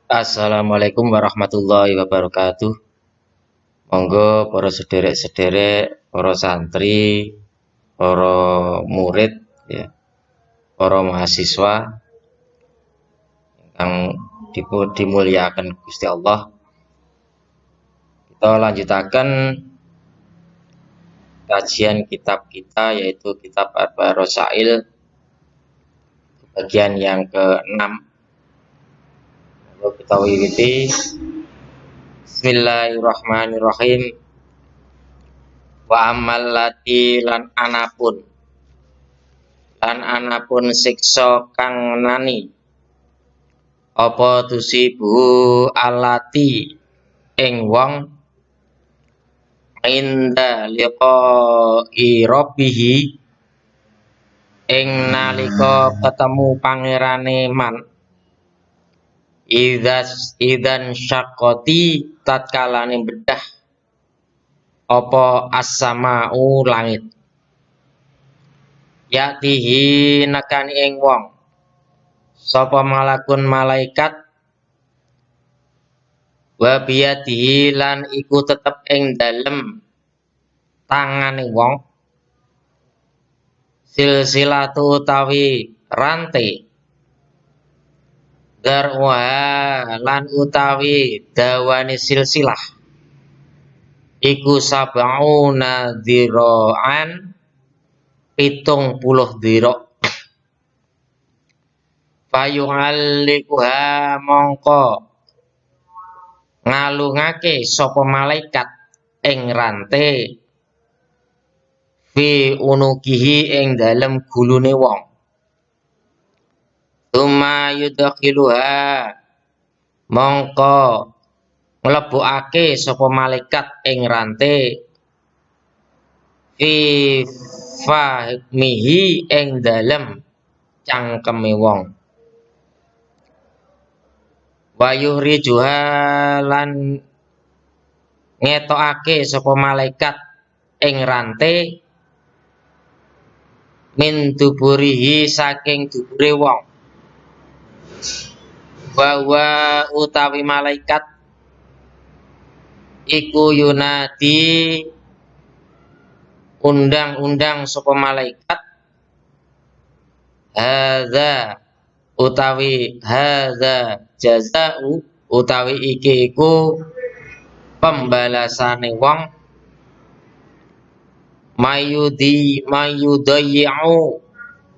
Assalamualaikum warahmatullahi wabarakatuh. Monggo para sederek-sederek, para santri, para murid, ya, para mahasiswa yang dimuliakan Gusti Allah. Kita lanjutakan kajian kitab kita yaitu kitab Ar-Rasail bagian yang ke-6. Monggo kita wiwiti. Bismillahirrahmanirrahim. Wa amal lati lan anapun siksa kang nani apa tusibu alati ing wong inda liqa'i rabbihi ing nalika ketemu pangerane man idan syaqati tatkalane bedah apa as-sama'u langit yatihi nekani ing wong sapa malakun malaikat wa biyadihi lan iku tetep ing dalem tangane wong silsilatu utawi rantai darwa lan utawi dawane silsilah iku sab'una dzira'an 70 dzira' fayu'allikuha mongko ngalungake sapa malaikat ing rante fi unukihi ing dalem gulune wong tuma yudakhiluha mongko nglebokake sapa malaikat ing rante fi fahmihi ing dalem cangkeme wong wayuhrijuha lan ngetokake sapa malaikat ing rante min duburihi saking dubure wong bahwa utawi malaikat iku yunadi undang-undang sapa malaikat hadza utawi hadza jazau utawi iki iku pembalasane wong mayudayyi'u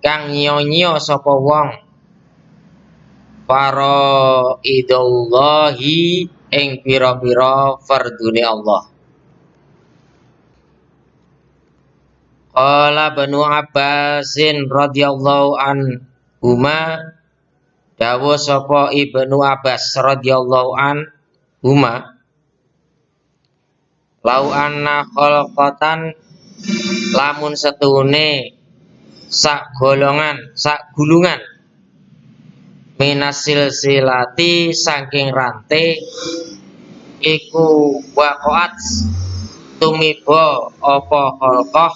kang nyonyo sapa wong faraidallahi ing pira-pira fardune Allah. Qala Banu Abbasin radhiyallahu anhuma dawuh sapa Ibnu Abbas radhiyallahu anhuma lau anna khalqatan lamun setune sak gulungan minasil silati saking rantai iku waqa'at tumiba apa khalqah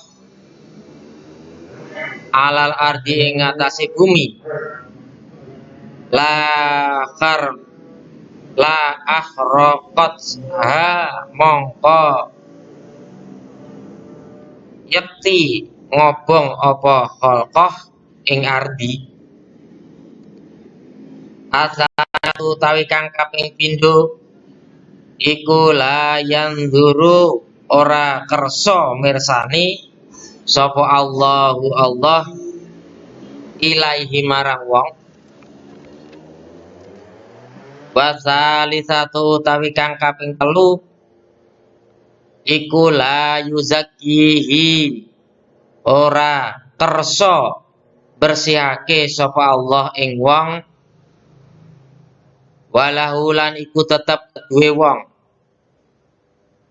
alal ardi ing atase bumi la akhraqat ha mongko yakti ngobong apa khalqah ing ardi asatu tawi kang kaping pindho iku la yanzuru ora kersa mirsani sapa Allahu Allah ilaihi marang wong wasalisatu tawi kang kaping telu iku la yuzakihi ora kersa bersihake sapa Allah ing wong walahu lan iku tetep duwe wong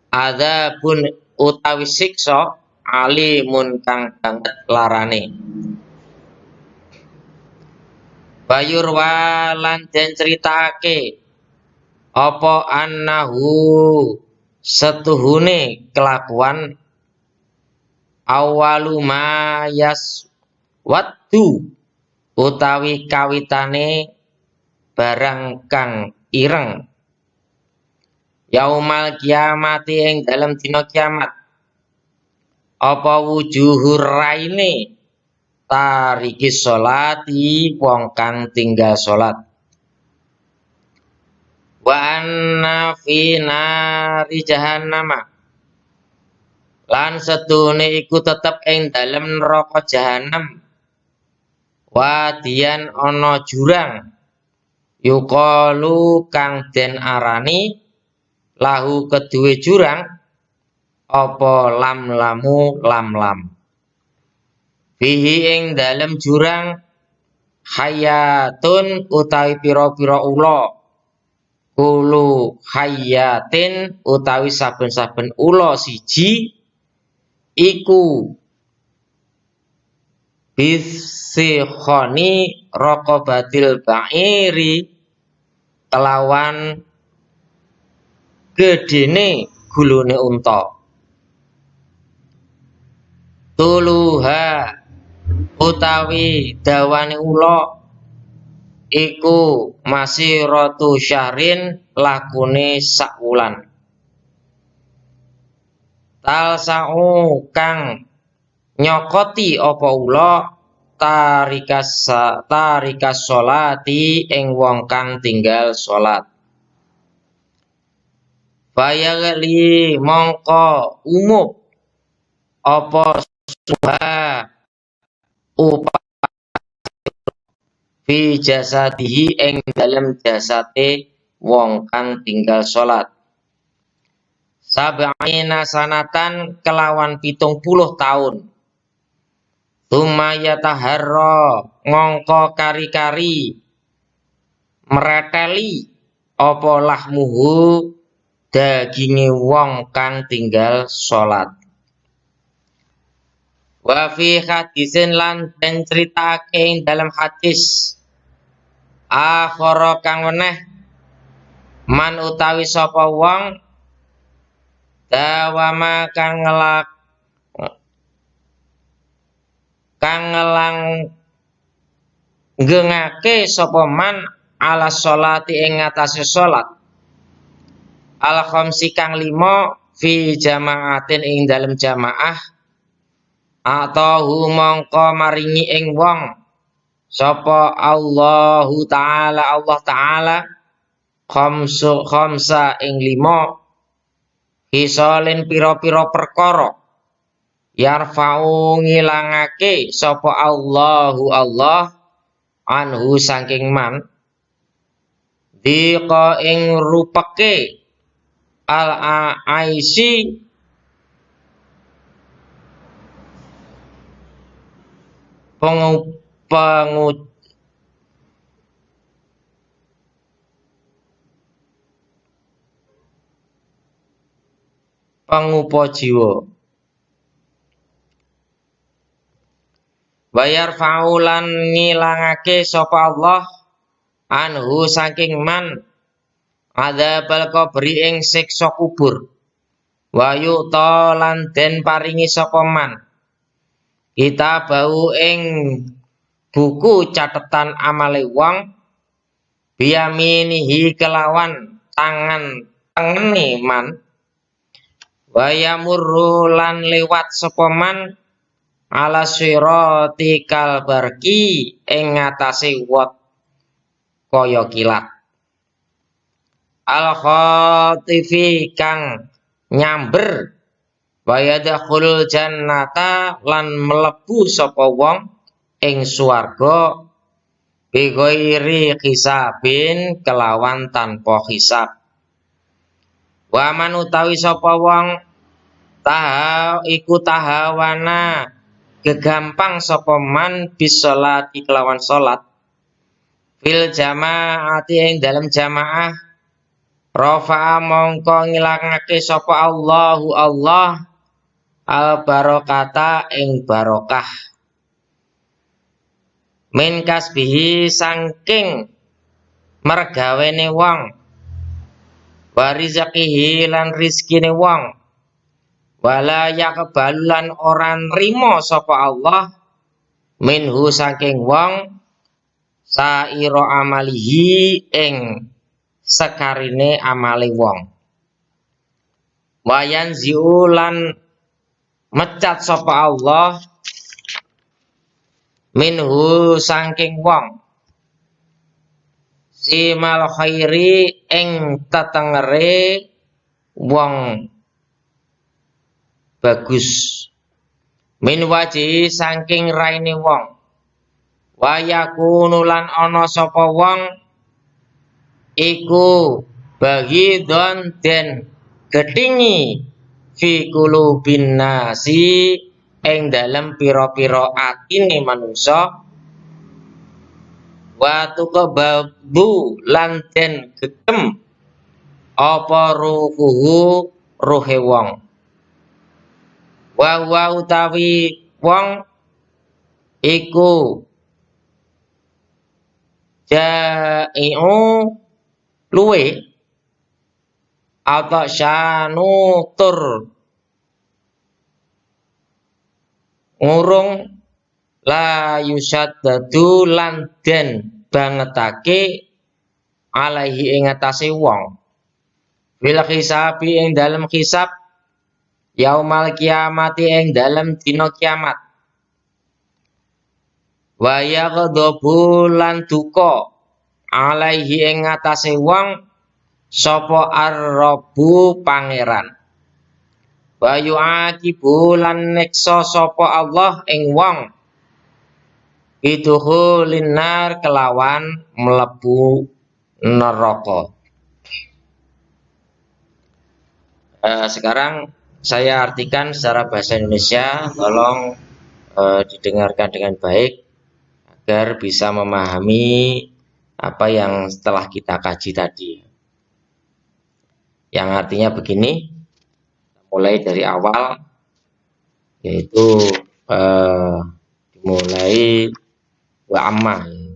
adzabun utawi siksa alimun kang banget larane bayur walan den critakake apa annahu setuhune kelakuan awalu mayas wattu utawi kawitane barang kang ireng. Yaumal kiamati ing dalem dina kiamat. Apa wujuhur raine tariki sholati wong kang tinggal salat. Wa anna fi nari jahannama lan setune iku tetep ing dalem neraka jahanam. Wadian ana jurang yuqalu kang den arani lahu keduwe jurang apa lam-lam. Fihi ing dalem jurang hayatun utawi pira-pira ula. Kulu hayatin utawi saben-saben ula siji iku bisikhoni raqabatil ba'iri kelawan gedene gulune unta. Tuluha utawi dawane ula iku masiratu syahrin lakune sak wulan. Talsa'u kang nyokoti apa ula tarikas sholati ing wong kang tinggal salat. Fayaghli mongko umup apa suha upa fi jasadihi ing dalem jasate wong kang tinggal salat. Sab'ina sanatan kelawan 70 tahun. Tsumma yataharra ngongko kari-kari mereteli apa lahmuhu daginge wong kang tinggal salat. Wa fi hadisin lan den critake ing dalam hadis akhara kang weneh man utawi sapa wong dawama kang ngelanggengake sapa man ala sholati ing ngatasé salat al khamsi kang 5 fi jamaatin ing dalem jamaah atahu mongko maringi ing wong sapa Allah Ta'ala khamsa ing 5 hisolin pira-pira perkara yarfa'u ngilangake sapa Allah anhu saking man diqa ing rupeke al aisi pangupa jiwa. Bayar faulan ngilangake sapa Allah anhu saking man adzabal qabri ing siksa kubur. Wa yu'ta lan den paringi sapa man kita bau ing buku catetan amale wong biyaminihi kelawan tangan tengene man. Wa yamurru lan lewat sapa man ala sirati kalbarki ing ngatasé wot kaya kilat. Al khatifi kang nyamber wa yadkhulul jannata lan mlebu sapa wong ing swarga bi ghairi hisabin kelawan tanpa hisab. Wa man utawi sapa wong tahawana gegampang sapa man bisolati kelawan salat fil jamaati ing dalam jamaah rafa'a mongko ngilangake sapa Allah al barokata ing barokah min kasbihi sangking mergawene wong wa rizqihi lan rizkine wong wala yaqbalan ora nrimo sapa Allah minhu saking wong saira amalihi ing sekarine amale wong. Wayan ziulan mecat sapa Allah minhu saking wong simal khairi ing tetengere wong bagus min waji saking raine wong wayakunu lan ana sapa wong iku bagi don den gedhingi fi qulubin nasi ing dalem pira-pira atine manungsa wa tuqababu lan den gegem apa ruhuhu ruhe wong wa utawi wong iku jai'u luwe atau syanu tur ngurung la yusaddadu lan den bangetake alaihi ing atase wong bil hisabi ing dalem hisab yaumal kiamati ing dalem dina kiamat wa yaghdabu lan duka alaihi ing atase wong sapa ar-rabbu pangeran wa yu'aqibu lan neksa sapa Allah ing wong bidukhulin nar kelawan mlebu neraka. Sekarang saya artikan secara bahasa Indonesia, tolong didengarkan dengan baik agar bisa memahami apa yang telah kita kaji tadi. Yang artinya begini, mulai dari awal, yaitu dimulai wa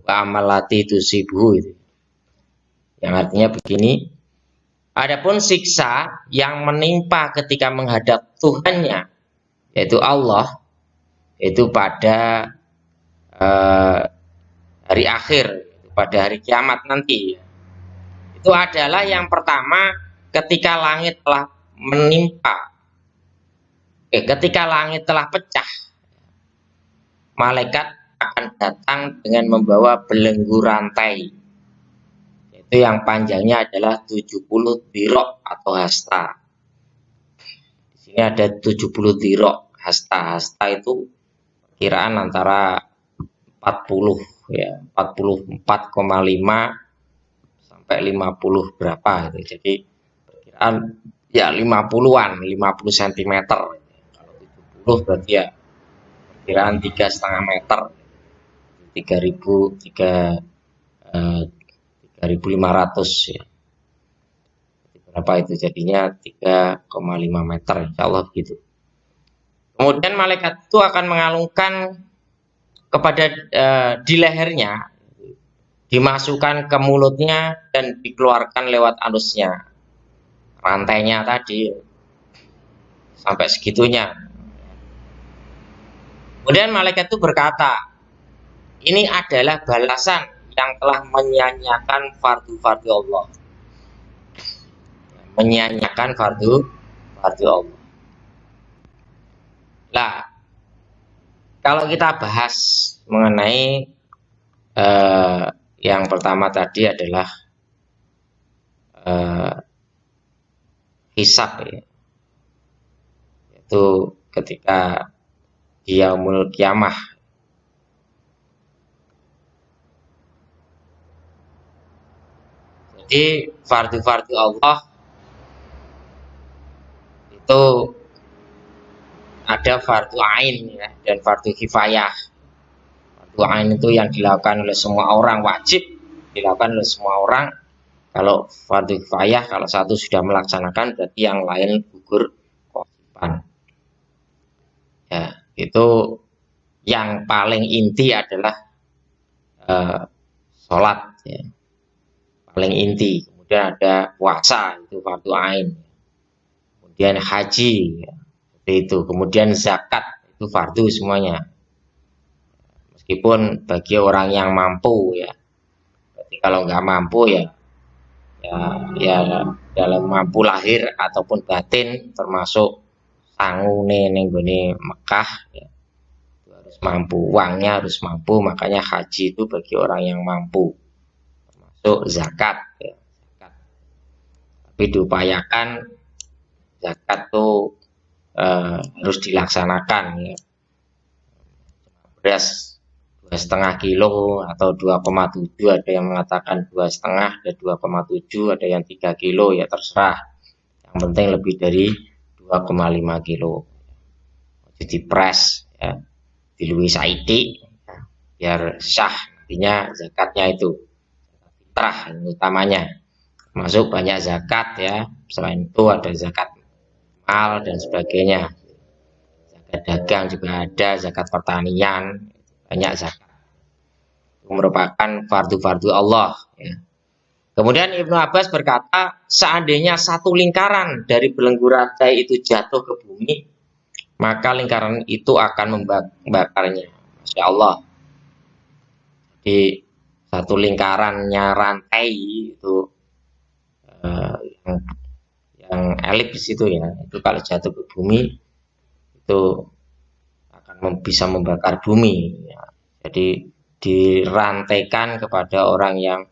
amalati tusibu itu. Yang artinya begini, adapun siksa yang menimpa ketika menghadap Tuhannya, yaitu Allah, itu pada hari akhir, pada hari kiamat nanti. Itu adalah yang pertama ketika langit telah menimpa, ketika langit telah pecah, malaikat akan datang dengan membawa belenggu rantai, yaitu yang panjangnya adalah 70 dirok atau hasta. Di sini ada 70 dirok, hasta itu kiraan antara 40 ya, 44,5 sampai 50 berapa itu. Jadi perkiraan ya 50-an, 50 cm. Kalau 70 berarti ya perkiraan 3,5 meter. 3.500 ya. Berapa itu jadinya 3,5 meter, insyaallah begitu. Kemudian malaikat itu akan mengalungkan kepada di lehernya, dimasukkan ke mulutnya dan dikeluarkan lewat anusnya. Rantainya tadi sampai segitunya. Kemudian malaikat itu berkata, ini adalah balasan yang telah menyanyiakan fardu-fardu Allah. Menyanyiakan fardu Allah. Nah, kalau kita bahas mengenai yang pertama tadi adalah hisab, ya. Itu ketika yaumul kiamah. Jadi fardu-fardu Allah itu ada fardu ain ya, dan fardu kifayah. Fardu ain itu yang dilakukan oleh semua orang, wajib dilakukan oleh semua orang. Kalau fardu kifayah, kalau satu sudah melaksanakan berarti yang lain gugur kewajiban. Ya, itu yang paling inti adalah sholat ya. Paling inti. Kemudian ada puasa, itu fardu ain. Kemudian haji ya, itu. Kemudian zakat, itu fardu semuanya. Meskipun bagi orang yang mampu ya. Berarti kalau nggak mampu ya ya dalam mampu lahir ataupun batin, termasuk sangune ning gone Mekah ya, itu harus mampu, uangnya harus mampu. Makanya haji itu bagi orang yang mampu, termasuk zakat ya, zakat. Tapi diupayakan zakat tuh harus dilaksanakan ya. Beras 2,5 kilo atau 2,7, ada yang mengatakan 2,5, ada 2,7, ada yang 3 kilo, ya terserah. Yang penting lebih dari 2,5 kilo. Jadi pres ya, dilui saiti ya, biar sah nantinya zakatnya itu. Fitrah yang utamanya. Masuk banyak zakat ya. Selain itu ada zakat mal dan sebagainya. Zakat dagang juga ada, zakat pertanian, banyak zakat. Itu merupakan fardu-fardu Allah ya. Kemudian Ibnu Abbas berkata, seandainya satu lingkaran dari belenggu rantai itu jatuh ke bumi, maka lingkaran itu akan membakarnya. Masya Allah. Jadi satu lingkarannya rantai itu eh, yang, yang elips itu ya, itu kalau jatuh ke bumi itu akan bisa membakar bumi. Ya. Jadi dirantaikan kepada orang yang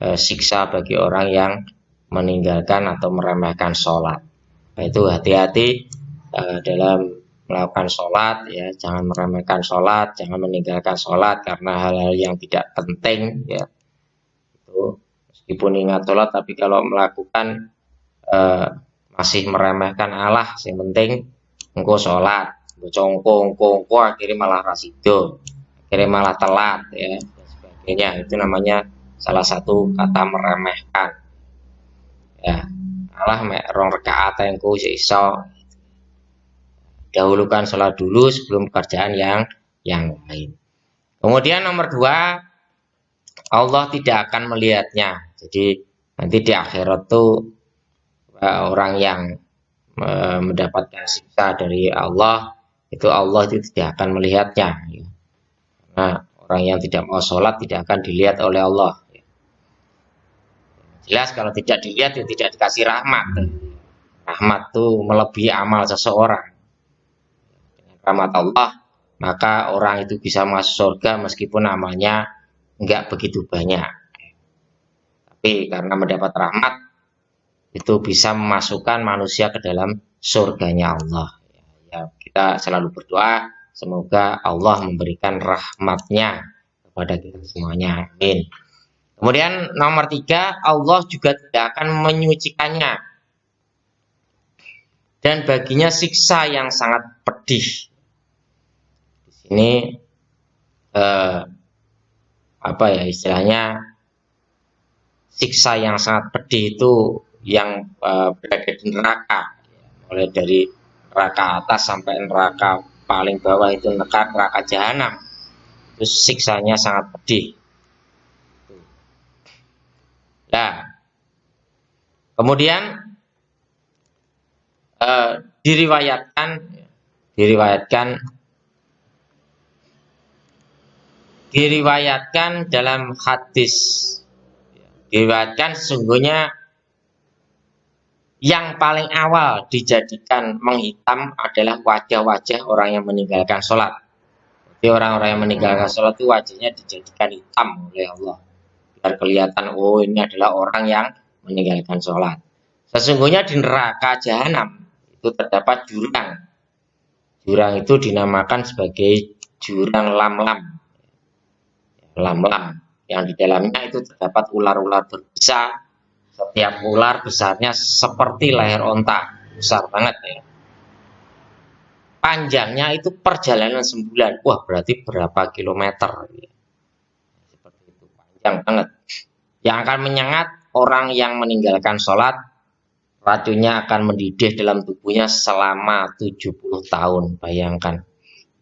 siksa bagi orang yang meninggalkan atau meremehkan sholat. Nah, itu hati-hati dalam melakukan sholat ya, jangan meremehkan sholat, jangan meninggalkan sholat karena hal-hal yang tidak penting ya. Itu meskipun ingat sholat, tapi kalau melakukan masih meremehkan Allah, yang penting engko sholat, engko akhirnya malah rasido, akhirnya malah telat ya, dan sebagainya. Itu namanya salah satu kata meremehkan ya. Allah mek rong rakaat engko iso, dahulukan sholat dulu sebelum pekerjaan yang lain. Kemudian nomor 2, Allah tidak akan melihatnya. Jadi nanti di akhirat tuh orang yang mendapatkan siksa dari Allah itu tidak akan melihatnya. Nah, orang yang tidak mau sholat tidak akan dilihat oleh Allah. Jelas kalau tidak dilihat ya tidak dikasih rahmat. Rahmat tuh melebihi amal seseorang. Dengan rahmat Allah, maka orang itu bisa masuk surga meskipun amalnya enggak begitu banyak. Tapi karena mendapat rahmat, itu bisa memasukkan manusia ke dalam surganya Allah. Ya, kita selalu berdoa semoga Allah memberikan rahmatnya kepada kita semuanya. Amin. Kemudian nomor 3, Allah juga tidak akan menyucikannya dan baginya siksa yang sangat pedih. Di sini apa ya istilahnya, siksa yang sangat pedih itu yang berada di neraka, mulai dari neraka atas sampai neraka paling bawah itu neraka jahanam. Itu siksanya sangat pedih. Nah, kemudian diriwayatkan dalam hadis, diriwayatkan sesungguhnya yang paling awal dijadikan menghitam adalah wajah-wajah orang yang meninggalkan sholat. Jadi orang-orang yang meninggalkan sholat itu wajahnya dijadikan hitam oleh Allah, biar kelihatan, oh ini adalah orang yang meninggalkan sholat. Sesungguhnya di neraka jahanam itu terdapat jurang. Jurang itu dinamakan sebagai jurang lam-lam. Lam-lam yang di dalamnya itu terdapat ular-ular berbisa. Setiap ular besarnya seperti leher onta, besar banget ya. Panjangnya itu perjalanan sebulan. Wah, berarti berapa kilometer ya. Seperti itu, panjang banget. Yang akan menyengat orang yang meninggalkan sholat, racunnya akan mendidih dalam tubuhnya selama 70 tahun. Bayangkan,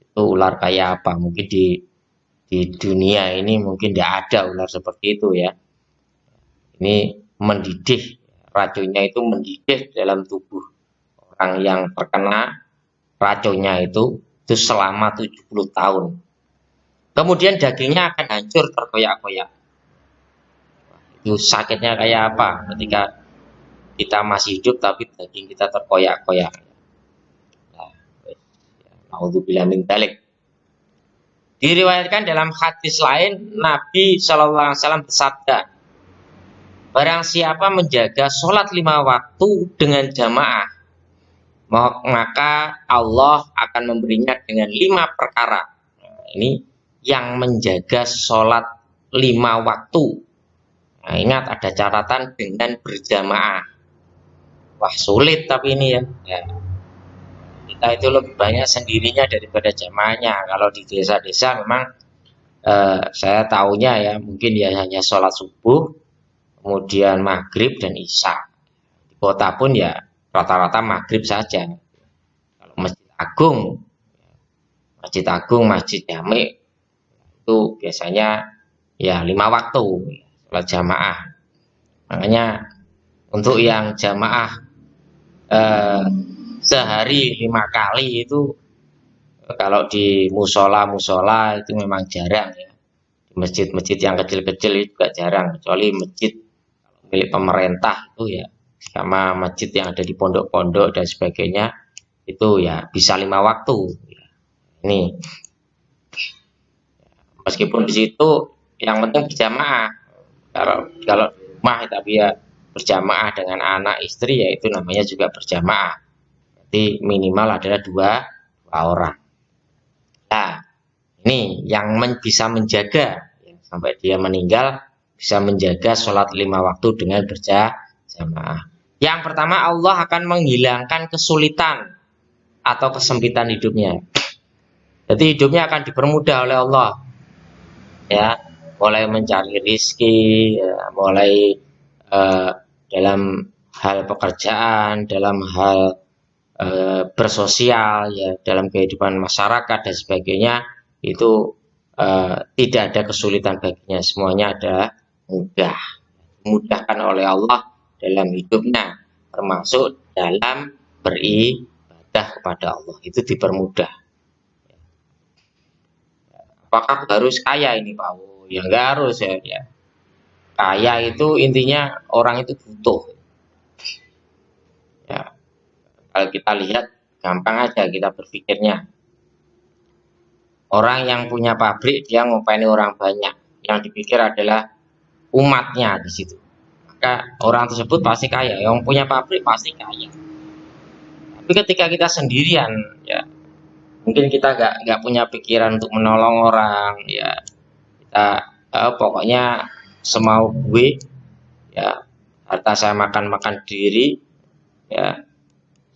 itu ular kayak apa? Mungkin di dunia ini mungkin tidak ada ular seperti itu ya. Ini mendidih, racunnya itu mendidih dalam tubuh orang yang terkena racunnya itu selama 70 tahun. Kemudian dagingnya akan hancur terkoyak-koyak. Itu sakitnya kayak apa ketika kita masih hidup tapi daging kita terkoyak-koyak. Nah, naudzubillah min dzalik. Diriwayatkan dalam hadis lain, Nabi Shallallahu Alaihi Wasallam bersabda, barang siapa menjaga sholat 5 waktu dengan jamaah, maka Allah akan memberinya dengan 5 perkara. Nah, ini yang menjaga sholat 5 waktu. Nah, ingat ada catatan dengan berjamaah. Wah sulit tapi ini ya. Kita itu lebih banyak sendirinya daripada jamaahnya. Kalau di desa-desa memang saya tahunya ya mungkin ya hanya sholat subuh, kemudian maghrib dan isya. Di kota pun ya rata-rata maghrib saja. Kalau masjid agung, masjid jami itu biasanya ya 5 waktu sholat jamaah. Makanya untuk yang jamaah sehari 5 kali itu kalau di musola itu memang jarang ya. Di masjid-masjid yang kecil-kecil itu juga jarang, kecuali masjid milik pemerintah itu ya, sama masjid yang ada di pondok-pondok dan sebagainya itu ya bisa 5 waktu. Ini meskipun di situ yang penting berjamaah. Kalau rumah tapi ya berjamaah dengan anak istri ya itu namanya juga berjamaah. Jadi minimal adalah dua orang. Nah, ini yang bisa menjaga ya, sampai dia meninggal bisa menjaga sholat 5 waktu dengan berjamaah. Yang pertama, Allah akan menghilangkan kesulitan atau kesempitan hidupnya. Jadi hidupnya akan dipermudah oleh Allah. Ya, mulai mencari rizki, ya, mulai dalam hal pekerjaan, dalam hal bersosial, ya, dalam kehidupan masyarakat dan sebagainya itu tidak ada kesulitan baginya, semuanya ada mudah, dimudahkan oleh Allah dalam hidupnya, termasuk dalam beribadah kepada Allah itu dipermudah. Apakah harus kaya ini Pak? Oh, ya nggak harus ya. Kaya itu intinya orang itu butuh. Ya, kalau kita lihat gampang aja kita berpikirnya. Orang yang punya pabrik dia ngopeni orang banyak. Yang dipikir adalah umatnya di situ. Maka orang tersebut pasti kaya. Yang punya pabrik pasti kaya. Tapi ketika kita sendirian, ya mungkin kita nggak punya pikiran untuk menolong orang, ya kita pokoknya semau gue, ya harta saya makan diri, ya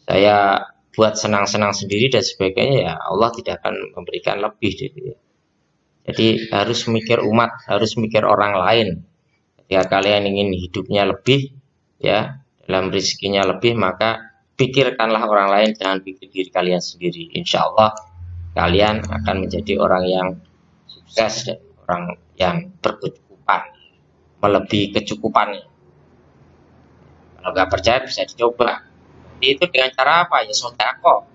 saya buat senang-senang sendiri dan sebagainya, ya Allah tidak akan memberikan lebih gitu. Jadi harus mikir umat, harus mikir orang lain. Ketika kalian ingin hidupnya lebih, ya dalam rezekinya lebih, maka pikirkanlah orang lain, jangan pikir diri kalian sendiri. Insya Allah kalian akan menjadi orang yang sukses dan orang yang berkecukupan, melebihi kecukupannya. Kalau nggak percaya bisa dicoba. Itu dengan cara apa? Ya sodako,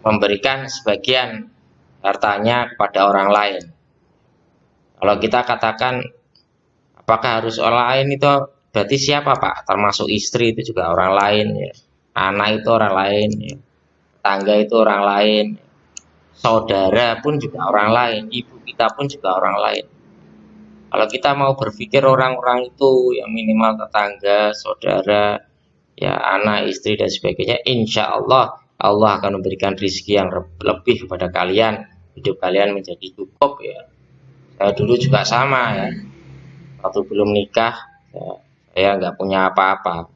memberikan sebagian hartanya kepada orang lain. Kalau kita katakan apakah harus orang lain itu berarti siapa Pak? Termasuk istri itu juga orang lain, ya. Anak itu orang lain, ya. Tangga itu orang lain, saudara pun juga orang lain, ibu kita pun juga orang lain. Kalau kita mau berpikir orang-orang itu yang minimal tetangga, saudara, ya anak, istri dan sebagainya, insya Allah Allah akan memberikan rezeki yang lebih kepada kalian, hidup kalian menjadi cukup ya. Saya dulu juga sama ya, waktu belum nikah ya, saya nggak punya apa-apa,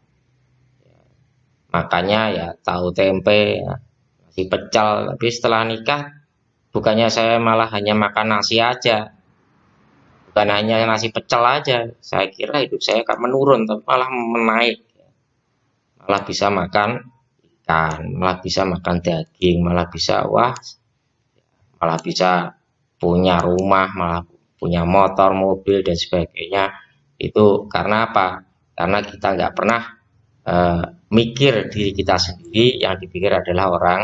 makanya ya tahu tempe, ya, nasi pecel. Tapi setelah nikah bukannya saya malah hanya makan nasi aja, bukan hanya nasi pecel aja, saya kira hidup saya akan menurun, tapi malah menaik, malah bisa makan ikan, malah bisa makan daging, malah bisa malah bisa punya rumah, malah punya motor, mobil dan sebagainya. Itu karena apa? Karena kita nggak pernah mikir diri kita sendiri, yang dipikir adalah orang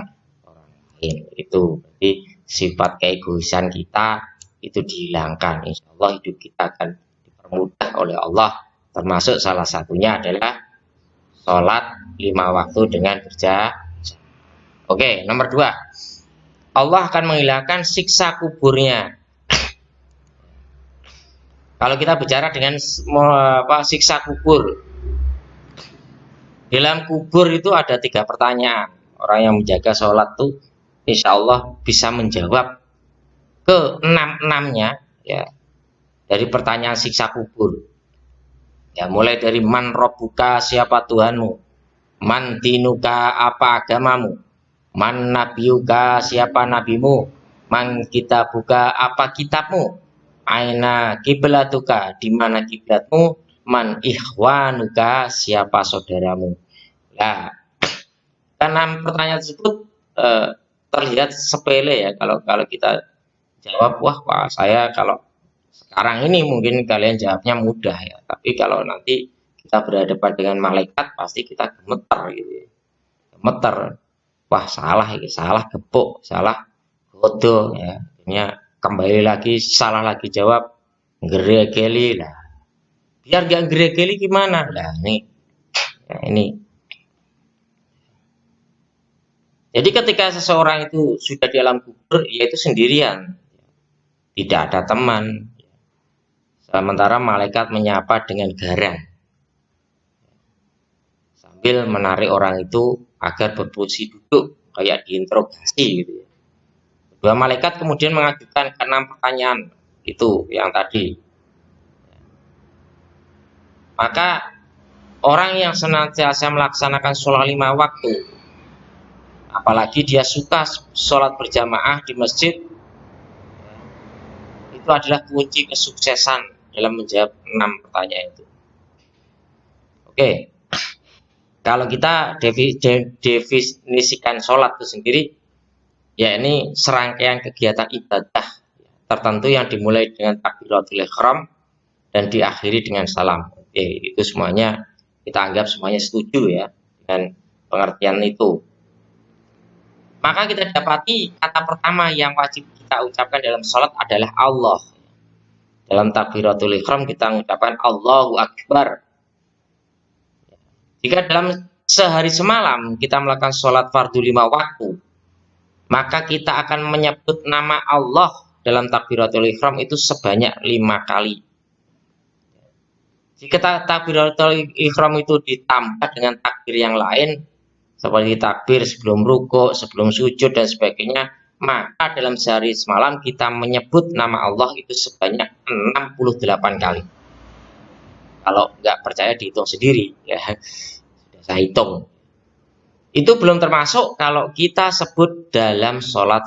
lain. Itu jadi sifat keegoisan kita itu dihilangkan. Insya Allah hidup kita akan dipermudah oleh Allah. Termasuk salah satunya adalah sholat 5 waktu dengan berjamaah. Oke, nomor 2. Allah akan menghilangkan siksa kuburnya. Kalau kita bicara dengan siksa kubur, dalam kubur itu ada 3 pertanyaan. Orang yang menjaga sholat tuh insya Allah bisa menjawab ke 6-6-nya ya, dari pertanyaan siksa kubur. Ya, mulai dari man robbuka, siapa Tuhanmu, man dinuka, apa agamamu, man nabiyuka, siapa nabimu, man kitabuka, apa kitabmu, aina kiblatuka, di mana kiblatmu, man ikhwanuka, siapa saudaramu. Nah, karena pertanyaan tersebut terlihat sepele ya, kalau kita jawab, wah saya kalau sekarang ini mungkin kalian jawabnya mudah ya, tapi kalau nanti kita berhadapan dengan malaikat pasti kita gemeter gitu ya. Gemeter, wah salah ini, salah gepuk, salah bodoh ya. Akhirnya kembali lagi salah lagi jawab, geregeli lah. Biar gak geregeli gimana? Lah nih, ya ini. Jadi ketika seseorang itu sudah di alam kubur, yaitu sendirian, tidak ada teman. Sementara malaikat menyapa dengan garang sambil menarik orang itu agar berposisi duduk kayak diinterogasi gitu ya. Kedua malaikat kemudian mengajukan ke 6 pertanyaan itu yang tadi. Maka orang yang senantiasa melaksanakan sholat 5 waktu, apalagi dia suka sholat berjamaah di masjid, itu adalah kunci kesuksesan dalam menjawab 6 pertanyaan itu. Oke, kalau kita definisikan sholat itu sendiri, ya ini serangkaian kegiatan ibadah tertentu yang dimulai dengan takbiratul ihram dan diakhiri dengan salam. Oke, itu semuanya kita anggap semuanya setuju ya dengan pengertian itu. Maka kita dapati kata pertama yang wajib kita ucapkan dalam sholat adalah Allah. Dalam takbiratul ihram kita mengucapkan Allahu Akbar. Jika dalam sehari semalam kita melakukan sholat fardu 5 waktu, maka kita akan menyebut nama Allah dalam takbiratul ihram itu sebanyak 5 kali. Jika takbiratul ihram itu ditambah dengan takbir yang lain, seperti takbir sebelum rukuk, sebelum sujud dan sebagainya, maka dalam sehari semalam kita menyebut nama Allah itu sebanyak 68 kali. Kalau nggak percaya dihitung sendiri ya. Sudah saya hitung. Itu belum termasuk kalau kita sebut dalam sholat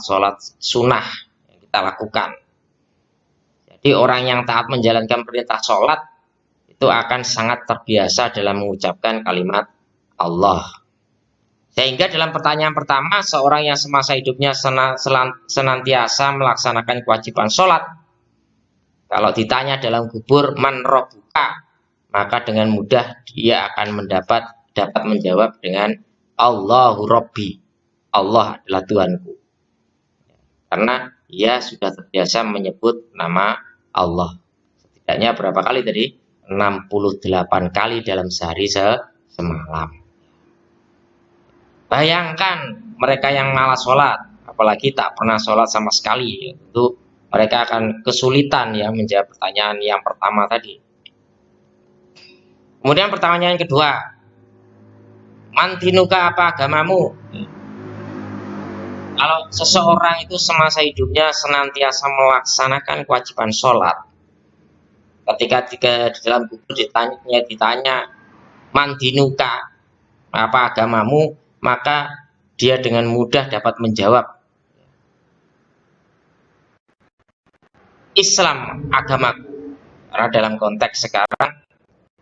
sunnah yang kita lakukan. Jadi orang yang taat menjalankan perintah sholat itu akan sangat terbiasa dalam mengucapkan kalimat Allah. Sehingga dalam pertanyaan pertama, seorang yang semasa hidupnya senantiasa melaksanakan kewajiban sholat, kalau ditanya dalam kubur man robbuka, maka dengan mudah dia akan dapat menjawab dengan Allahu Rabbi, Allah adalah Tuhanku. Karena ia sudah terbiasa menyebut nama Allah. Setidaknya berapa kali tadi? 68 kali dalam sehari semalam. Bayangkan mereka yang malas sholat, apalagi tak pernah sholat sama sekali, itu mereka akan kesulitan ya menjawab pertanyaan yang pertama tadi. Kemudian pertanyaan yang kedua, man dinuka, apa agamamu? Kalau seseorang itu semasa hidupnya senantiasa melaksanakan kewajiban sholat, ketika di dalam kubur ditanya man dinuka, apa agamamu, maka dia dengan mudah dapat menjawab Islam agamaku. Karena dalam konteks sekarang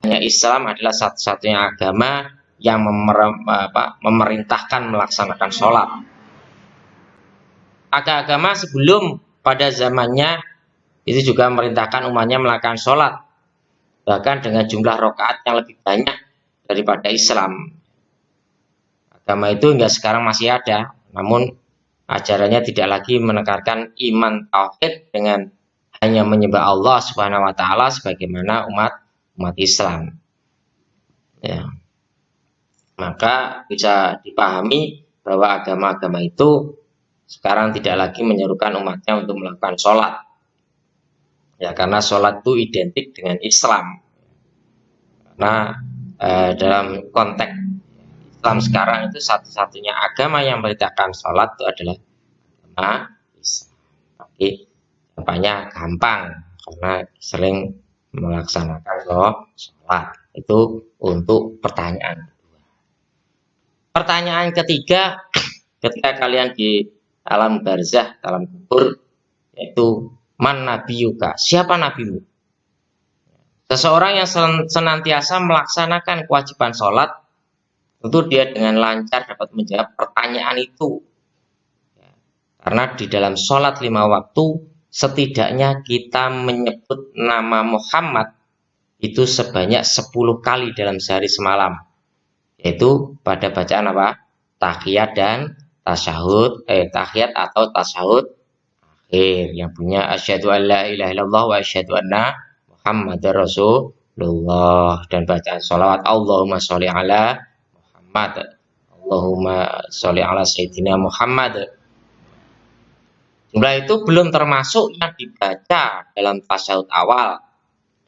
hanya Islam adalah satu-satunya agama yang memerintahkan melaksanakan sholat. Agama sebelum pada zamannya itu juga memerintahkan umatnya melakukan sholat, bahkan dengan jumlah rakaat yang lebih banyak daripada Islam. Agama itu hingga sekarang masih ada, namun ajarannya tidak lagi menekankan iman tauhid dengan hanya menyembah Allah Subhanahu wa taala sebagaimana umat Islam. Ya. Maka bisa dipahami bahwa agama-agama itu sekarang tidak lagi menyerukan umatnya untuk melakukan sholat. Ya, karena sholat itu identik dengan Islam. Karena dalam konteks Islam sekarang itu satu-satunya agama yang memerintahkan sholat itu adalah agama Islam. Tapi jawabannya gampang karena sering melaksanakan sholat. Itu untuk pertanyaan. Pertanyaan ketiga, ketika kalian di alam barzah, alam kubur, yaitu man nabiyuka, siapa nabimu? Seseorang yang senantiasa melaksanakan kewajiban sholat, tentu dia dengan lancar dapat menjawab pertanyaan itu. Karena di dalam sholat 5 waktu, setidaknya kita menyebut nama Muhammad itu sebanyak 10 kali dalam sehari semalam. Yaitu pada bacaan apa? Tahiyat dan tasyahud, tahiyat atau tasyahud akhir yang punya asyhadu an la ilaha illallah wa asyhadu anna Muhammadar Rasulullah, dan bacaan sholawat Allahumma sholli ala Muhammad, Allahumma sholli ala Sayyidina Muhammad. Jumlah itu belum termasuk yang dibaca dalam tasyahud awal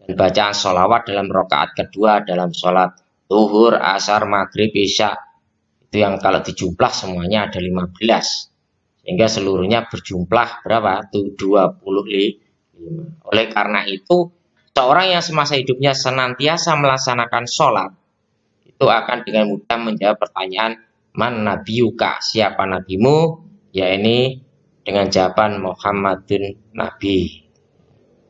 dan bacaan sholawat dalam rakaat kedua dalam sholat zuhur, asar, maghrib, isya. Itu yang kalau dijumlah semuanya ada 15. Sehingga seluruhnya berjumlah berapa? 25. Oleh karena itu, seorang yang semasa hidupnya senantiasa melaksanakan sholat, itu akan dengan mudah menjawab pertanyaan, man nabiyuka, siapa nabimu? Ya ini dengan jawaban Muhammadun Nabi.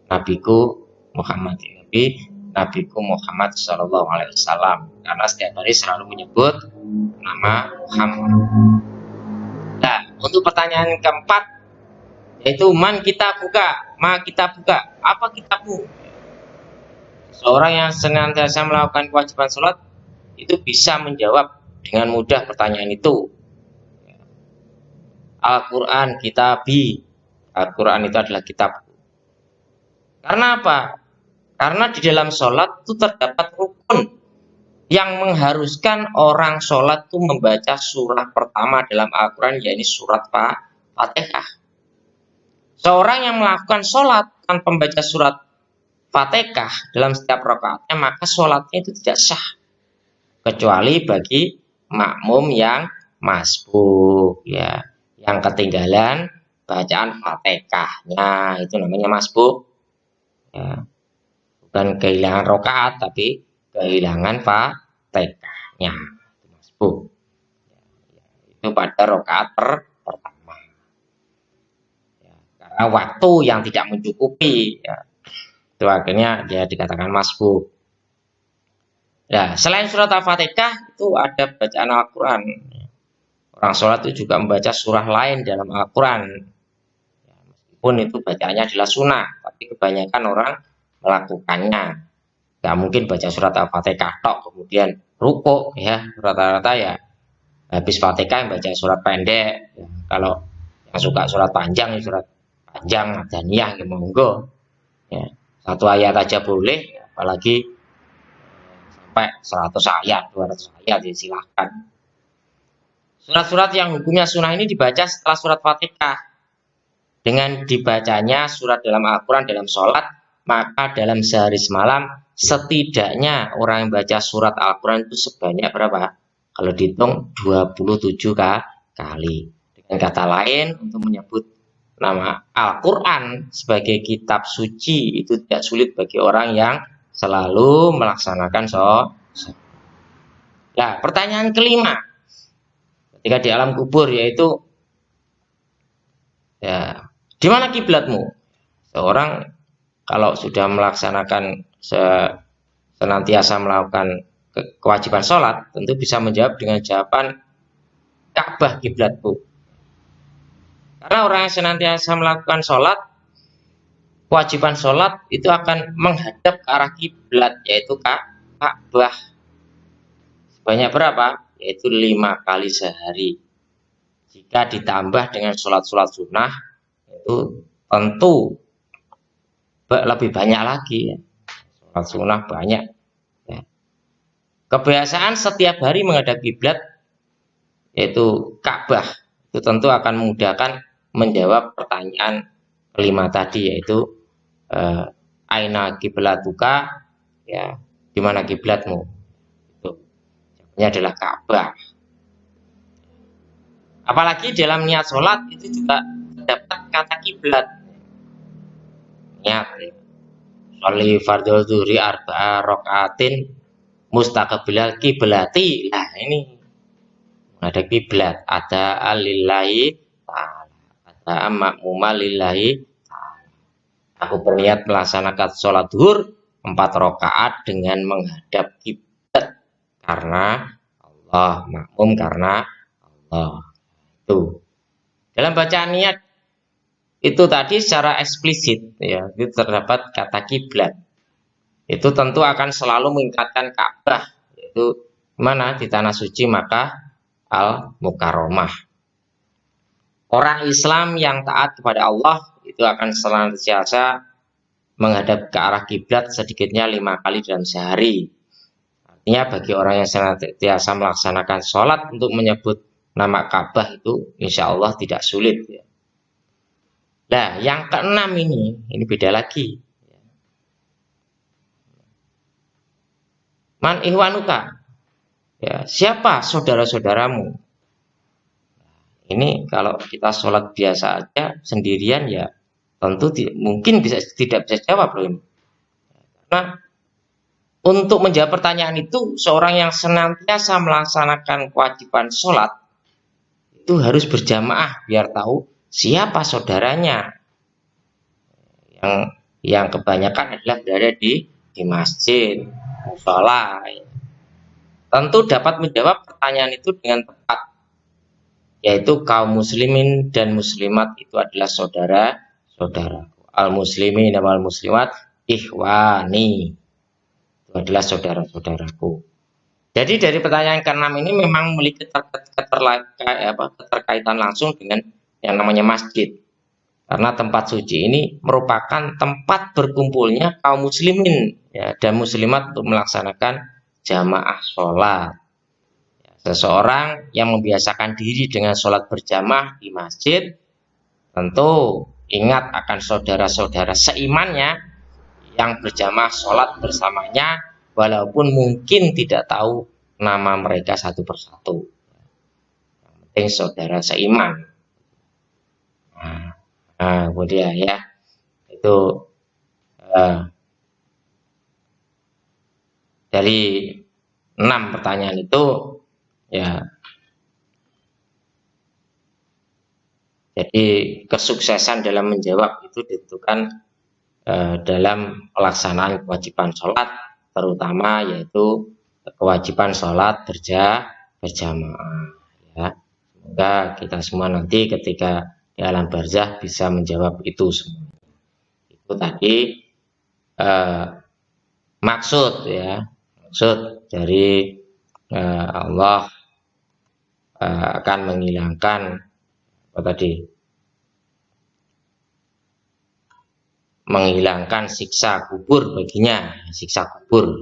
Nabiku Muhammad Nabi. Nabiku Muhammad Shallallahu Alaihi Wasallam, karena setiap hari selalu menyebut nama Muhammad. Nah, untuk pertanyaan keempat, yaitu man kita buka, ma kita buka, apa kitabmu? Seorang yang senantiasa melakukan kewajiban sholat itu bisa menjawab dengan mudah pertanyaan itu. Al-Quran kitabi, Al-Quran itu adalah kitab. Karena apa? Karena di dalam sholat itu terdapat rukun yang mengharuskan orang sholat itu membaca surah pertama dalam Al-Quran, yaitu surat Fatihah. Seorang yang melakukan sholat tanpa membaca surat Fatihah dalam setiap rakaatnya, maka sholatnya itu tidak sah. Kecuali bagi makmum yang masbuk, ya, yang ketinggalan bacaan Fatihahnya, itu namanya masbuk. Ya. Bukan kehilangan rakaat, tapi kehilangan Fatihahnya. Masbuk. Itu pada rakaat pertama. Ya, karena waktu yang tidak mencukupi, ya, itu akhirnya dia dikatakan masbuk. Nah, selain surat Al-Fatihah itu ada bacaan Al-Quran. Orang sholat itu juga membaca surah lain dalam Al-Quran. Ya, meskipun itu bacaannya adalah sunnah, tapi kebanyakan orang melakukannya. Gak mungkin baca surat Al-Fatihah tok kemudian rukuk, ya, rata-rata ya habis Fatihah yang baca surat pendek. Ya, kalau yang suka surat panjang, surat panjang Madaniyah, ya monggo. Ya, satu ayat aja boleh, apalagi sampai 100 ayat, 200 ayat, ya silahkan. Surat-surat yang hukumnya sunnah ini dibaca setelah surat Fatihah. Dengan dibacanya surat dalam Al-Quran dalam sholat, maka dalam sehari semalam setidaknya orang yang baca surat Al-Quran itu sebanyak berapa? Kalau dihitung 27 kali. Dengan kata lain, untuk menyebut nama Al-Quran sebagai kitab suci itu tidak sulit bagi orang yang selalu melaksanakan sholat. Nah, pertanyaan kelima, ketika di alam kubur, yaitu ya, di mana kiblatmu? Seorang kalau sudah melaksanakan senantiasa melakukan kewajiban sholat, tentu bisa menjawab dengan jawaban Ka'bah kiblatku. Karena orang yang senantiasa melakukan sholat, kewajiban sholat itu akan menghadap ke arah kiblat, yaitu Ka'bah. Sebanyak berapa? Yaitu 5 kali sehari. Jika ditambah dengan sholat-sholat sunnah, itu tentu lebih banyak lagi ya. Sholat sunnah banyak ya. Kebiasaan setiap hari menghadap kiblat yaitu Ka'bah itu tentu akan memudahkan menjawab pertanyaan kelima tadi, yaitu aina kiblatuka, ya di mana kiblatmu, itu jawabannya adalah Ka'bah. Apalagi dalam niat sholat itu juga terdapat kata kiblat. Niat sholli fardhu zuhri arba'a rokaatin mustaqbilal kiblati. Nah ini ada kiblat, ada alillahi ta'ala, ada makmuma lillahi ta'ala. Aku berniat melaksanakan sholat zuhur 4 rakaat dengan menghadap kiblat karena Allah, makmum karena Allah. Itu dalam bacaan niat itu tadi secara eksplisit ya, itu terdapat kata kiblat. Itu tentu akan selalu mengingatkan Ka'bah, yaitu mana di tanah suci Makkah Al-Mukarramah. Orang Islam yang taat kepada Allah itu akan senantiasa menghadap ke arah kiblat sedikitnya 5 kali dalam sehari. Artinya bagi orang yang senantiasa melaksanakan sholat untuk menyebut nama Ka'bah itu insya Allah tidak sulit ya. Nah yang keenam ini beda lagi. Man ihwanuka, ya, siapa saudara-saudaramu? Ini kalau kita sholat biasa aja sendirian ya tentu mungkin tidak bisa jawab loh ini. Karena untuk menjawab pertanyaan itu seorang yang senantiasa melaksanakan kewajiban sholat itu harus berjamaah biar tahu siapa saudaranya. Yang kebanyakan adalah berada di masjid, musola. Tentu dapat menjawab pertanyaan itu dengan tepat, yaitu kaum muslimin dan muslimat itu adalah saudara-saudaraku. Al-muslimin dan al-muslimat ikhwani, itu adalah saudara-saudaraku. Jadi dari pertanyaan ke-6 ini memang memiliki keterkaitan langsung dengan yang namanya masjid. Karena tempat suci ini merupakan tempat berkumpulnya kaum muslimin ya, dan muslimat untuk melaksanakan jamaah sholat. Seseorang yang membiasakan diri dengan sholat berjamaah di masjid tentu ingat akan saudara-saudara seimannya yang berjamaah sholat bersamanya, walaupun mungkin tidak tahu nama mereka satu persatu. Yang penting saudara seiman. Nah, kemudian ya itu dari 6 pertanyaan itu ya, jadi kesuksesan dalam menjawab itu ditentukan dalam pelaksanaan kewajiban sholat, terutama yaitu kewajiban sholat berjamaah ya. Semoga kita semua nanti ketika di alam barzah bisa menjawab itu semua. Itu tadi maksud dari Allah akan menghilangkan menghilangkan siksa kubur baginya, siksa kubur.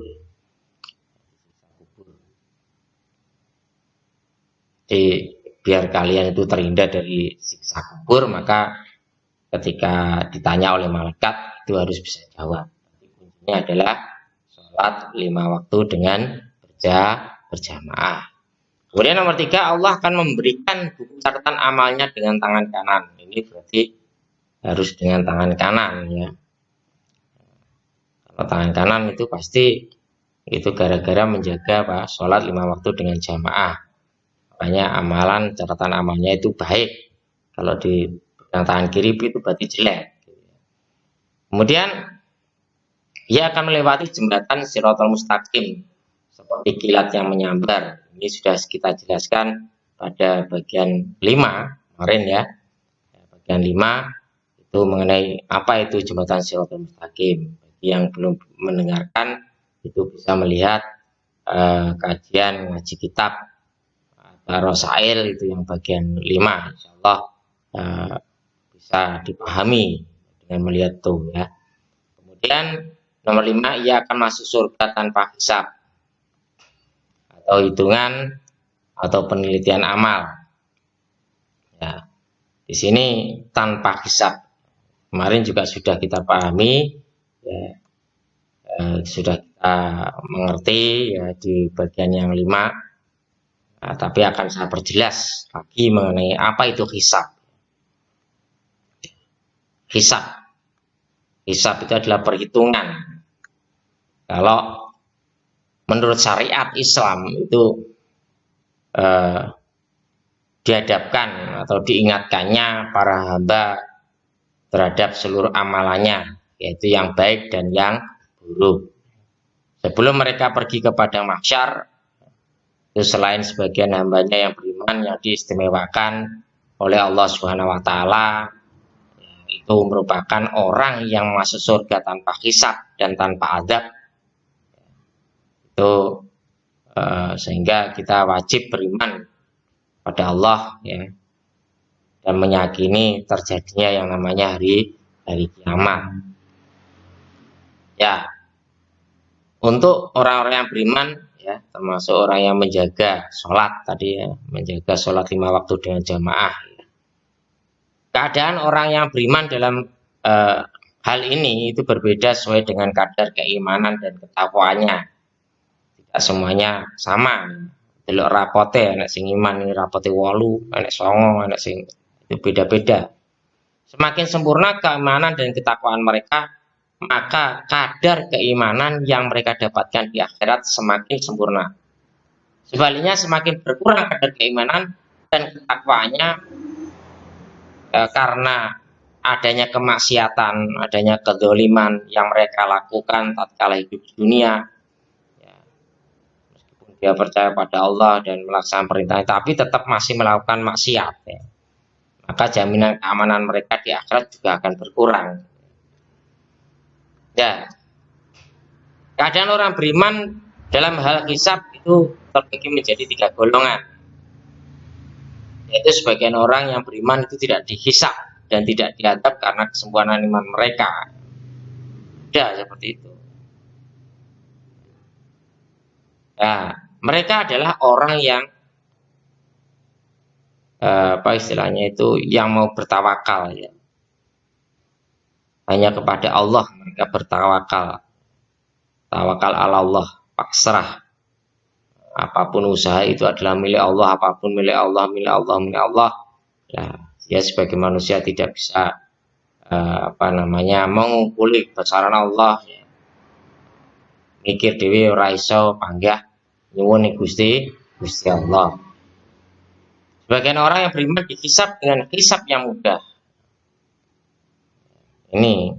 Jadi biar kalian itu terhindar dari siksa kubur, maka ketika ditanya oleh malaikat itu harus bisa jawab. Kuncinya adalah sholat 5 waktu dengan berjamaah. Kemudian nomor 3, Allah akan memberikan buku catatan amalnya dengan tangan kanan. Ini berarti harus dengan tangan kanan ya. Kalau tangan kanan itu pasti itu gara-gara menjaga sholat 5 waktu dengan jamaah. Makanya amalan, catatan amalnya itu baik. Kalau di tangan kiri itu berarti jelek. Kemudian ia akan melewati jembatan Shiratal Mustaqim seperti kilat yang menyambar. Ini sudah kita jelaskan pada bagian 5 kemarin ya. Bagian 5 itu mengenai apa itu jembatan Shiratal Mustaqim. Bagi yang belum mendengarkan itu bisa melihat kajian ngaji kitab Rosail itu yang bagian 5, insya Allah bisa dipahami dengan melihat tuh ya. Kemudian nomor 5, ia akan masuk surga tanpa hisab atau hitungan atau penelitian amal. Ya, di sini tanpa hisab. Kemarin juga sudah kita pahami, ya, sudah kita mengerti ya di bagian yang 5. Nah, tapi akan saya perjelas lagi mengenai apa itu hisab. Hisab itu adalah perhitungan. Kalau menurut syariat Islam itu dihadapkan atau diingatkannya para hamba terhadap seluruh amalannya, yaitu yang baik dan yang buruk. Sebelum mereka pergi kepada mahsyar, itu selain sebagian hambanya yang beriman yang diistimewakan oleh Allah Subhanahu wa taala, itu merupakan orang yang masuk surga tanpa hisab dan tanpa adab. Itu sehingga kita wajib beriman pada Allah, ya, dan meyakini terjadinya yang namanya hari kiamat. Ya, untuk orang-orang yang beriman, ya, termasuk orang yang menjaga sholat tadi, ya, menjaga sholat 5 waktu dengan jamaah. Ya. Keadaan orang yang beriman dalam hal ini itu berbeda sesuai dengan kadar keimanan dan ketakwaannya. Tidak semuanya sama. Delok rapote, anak sing iman ini rapote 8, anak 9, anak sing itu beda-beda. Semakin sempurna keimanan dan ketakwaan mereka, maka kadar keimanan yang mereka dapatkan di akhirat semakin sempurna. Sebaliknya semakin berkurang kadar keimanan dan ketakwaannya karena adanya kemaksiatan, adanya kedzaliman yang mereka lakukan tatkala hidup di dunia. Ya, meskipun dia percaya pada Allah dan melaksanakan perintahnya, tapi tetap masih melakukan maksiat. Ya. Maka jaminan keamanan mereka di akhirat juga akan berkurang. Ya, keadaan orang beriman dalam hal hisab itu terbagi menjadi 3 golongan. Yaitu sebagian orang yang beriman itu tidak dihisab dan tidak diadab karena kesempurnaan iman mereka. Ya, seperti itu. Nah, mereka adalah orang yang apa istilahnya itu, yang mau bertawakal, ya. Hanya kepada Allah mereka bertawakal. Tawakal ala Allah, pasrah. Apapun usaha itu adalah milik Allah, apapun milik Allah, milik Allah, milik Allah. Ya, dia sebagai manusia tidak bisa mengungkuli besaran Allah. Ya. Mikir dewi ora iso panggah nyuwun Gusti Allah. Sebagian orang yang beriman dihisab dengan hisab yang mudah. Ini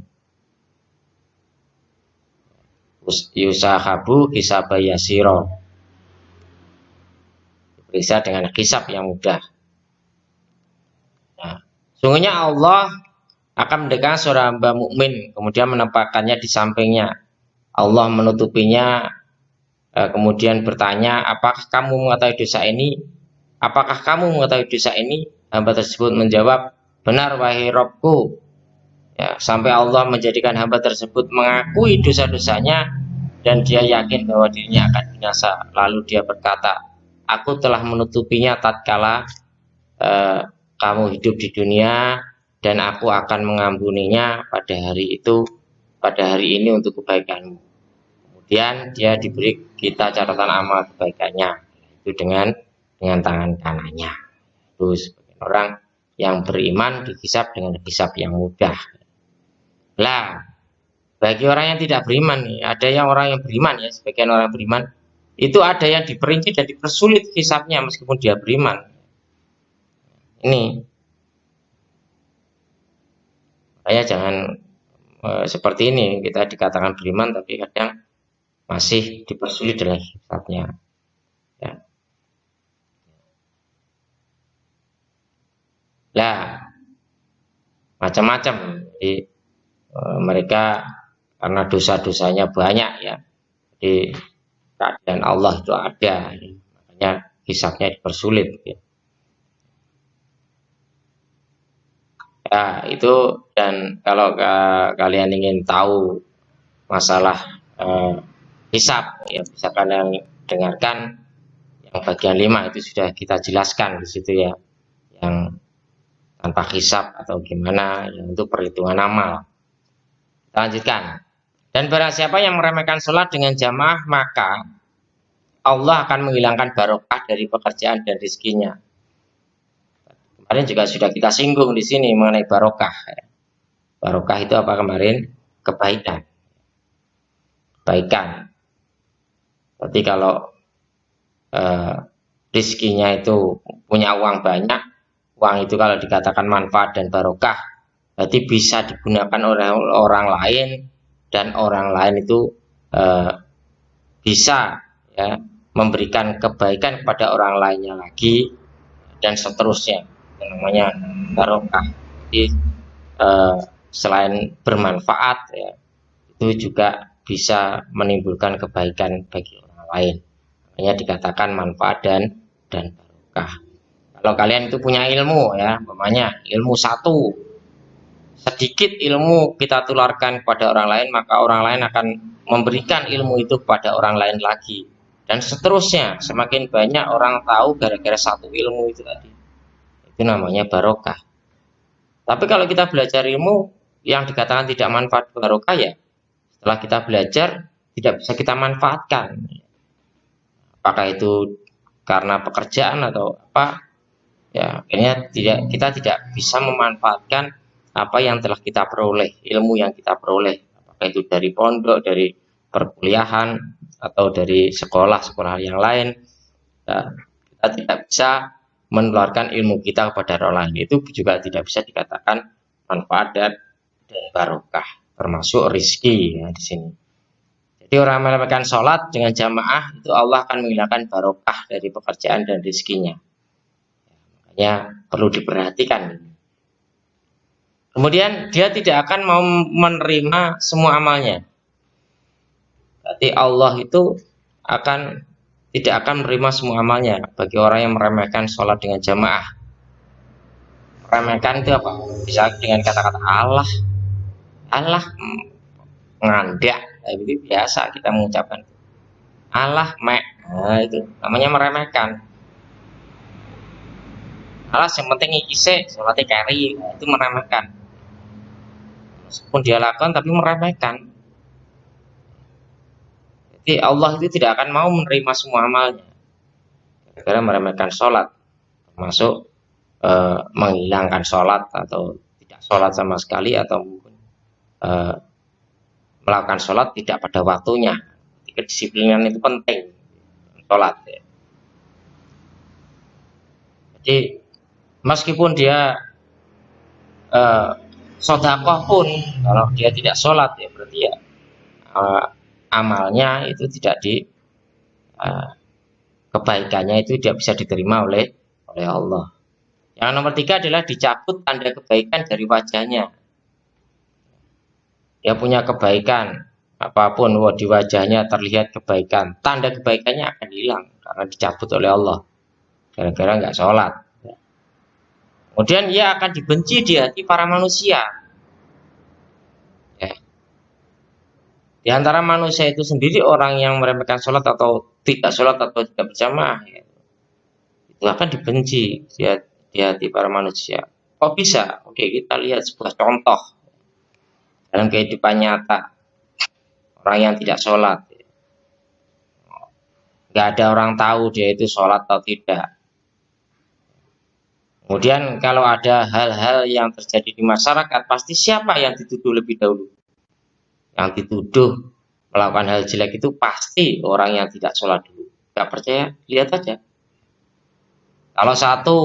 yusahabu hisaba yasiro, diperiksa dengan hisab yang mudah. Nah, sungguhnya Allah akan mendekatkan seorang hamba mukmin, kemudian menempatkannya di sampingnya. Allah menutupinya, kemudian bertanya, apakah kamu mengetahui dosa ini? Apakah kamu mengetahui dosa ini? Hamba tersebut menjawab, benar wahai Robku. Ya, sampai Allah menjadikan hamba tersebut mengakui dosa-dosanya dan dia yakin bahwa dirinya akan binasa. Lalu dia berkata, aku telah menutupinya tatkala kamu hidup di dunia, dan aku akan mengampuninya pada hari ini untuk kebaikanmu. Kemudian dia diberi kita catatan amal kebaikannya, itu dengan tangan kanannya. Itu sebagian orang yang beriman dihisab dengan hisab yang mudah. Lah, bagi orang yang tidak beriman nih, ada yang orang yang beriman, ya, sebagian orang beriman itu ada yang diperinci dan dipersulit hisabnya meskipun dia beriman. Ini saya jangan seperti ini, kita dikatakan beriman tapi kadang masih dipersulit dalam hisabnya. Ya. Lah, macam-macam. Jadi mereka karena dosa-dosanya banyak, ya. Jadi keadaan Allah itu ada, makanya hisabnya dipersulit. Ya. Ya, itu, dan kalau kalian ingin tahu masalah hisab, ya bisa kalian dengarkan yang bagian 5 itu sudah kita jelaskan di situ ya, yang tanpa hisab atau gimana, yang itu perhitungan amal. Kita lanjutkan. Dan barang siapa yang meremehkan sholat dengan jamaah, maka Allah akan menghilangkan barokah dari pekerjaan dan rezekinya. Kemarin juga sudah kita singgung di sini mengenai barokah. Barokah itu apa kemarin? Kebaikan. Kebaikan. Berarti kalau rezekinya itu punya uang banyak, uang itu kalau dikatakan manfaat dan barokah, berarti bisa digunakan oleh orang lain, dan orang lain itu bisa ya memberikan kebaikan kepada orang lainnya lagi, dan seterusnya. Yang namanya barokah. Jadi selain bermanfaat ya, itu juga bisa menimbulkan kebaikan bagi orang lain. Makanya dikatakan manfaat dan barokah. Kalau kalian itu punya ilmu ya, umpamanya ilmu satu, sedikit ilmu kita tularkan kepada orang lain, maka orang lain akan memberikan ilmu itu kepada orang lain lagi, dan seterusnya. Semakin banyak orang tahu gara-gara satu ilmu itu tadi, itu namanya barokah. Tapi kalau kita belajar ilmu yang dikatakan tidak manfaat barokah, ya setelah kita belajar tidak bisa kita manfaatkan. Apakah itu karena pekerjaan atau apa, ya akhirnya kita tidak bisa memanfaatkan apa yang telah kita peroleh, ilmu yang kita peroleh, apakah itu dari pondok, dari perkuliahan, atau dari sekolah yang lain. Ya, kita tidak bisa menularkan ilmu kita kepada orang lain. Itu juga tidak bisa dikatakan manfaat dan barokah, termasuk rizki ya di sini. Jadi orang meremehkan sholat dengan jamaah, itu Allah akan menghilangkan barokah dari pekerjaan dan rizkinya. Makanya perlu diperhatikan. Kemudian dia tidak akan mau menerima semua amalnya. Berarti Allah itu tidak akan menerima semua amalnya bagi orang yang meremehkan sholat dengan jamaah. Meremehkan itu apa? Bisa dengan kata-kata Allah ngandak, itu biasa kita mengucapkan Allah nah, itu namanya meremehkan. Allah yang penting ngikise sholatnya kari, itu meremehkan. Meskipun dia lakukan tapi meremehkan. Jadi Allah itu tidak akan mau menerima semua amalnya karena meremehkan sholat, termasuk menghilangkan sholat atau tidak sholat sama sekali, atau mungkin melakukan sholat tidak pada waktunya. Kedisiplinan itu penting sholat ya. Jadi meskipun dia sedekah pun, kalau dia tidak sholat ya berarti ya amalnya itu tidak kebaikannya itu tidak bisa diterima oleh Allah. Yang nomor 3 adalah dicabut tanda kebaikan dari wajahnya. Dia punya kebaikan apapun, di wajahnya terlihat kebaikan, tanda kebaikannya akan hilang karena dicabut oleh Allah gara-gara nggak sholat. Kemudian ia akan dibenci di hati para manusia. Ya. Di antara manusia itu sendiri, orang yang meremehkan sholat atau tidak sholat atau tidak berjamaah, ya, itu akan dibenci di hati para manusia. Kok bisa? Oke, kita lihat sebuah contoh dalam kehidupan nyata. Orang yang tidak sholat, nggak ada orang tahu dia itu sholat atau tidak. Kemudian kalau ada hal-hal yang terjadi di masyarakat, pasti siapa yang dituduh lebih dahulu? Yang dituduh melakukan hal jelek itu pasti orang yang tidak sholat dulu. Nggak percaya? Lihat aja. Kalau satu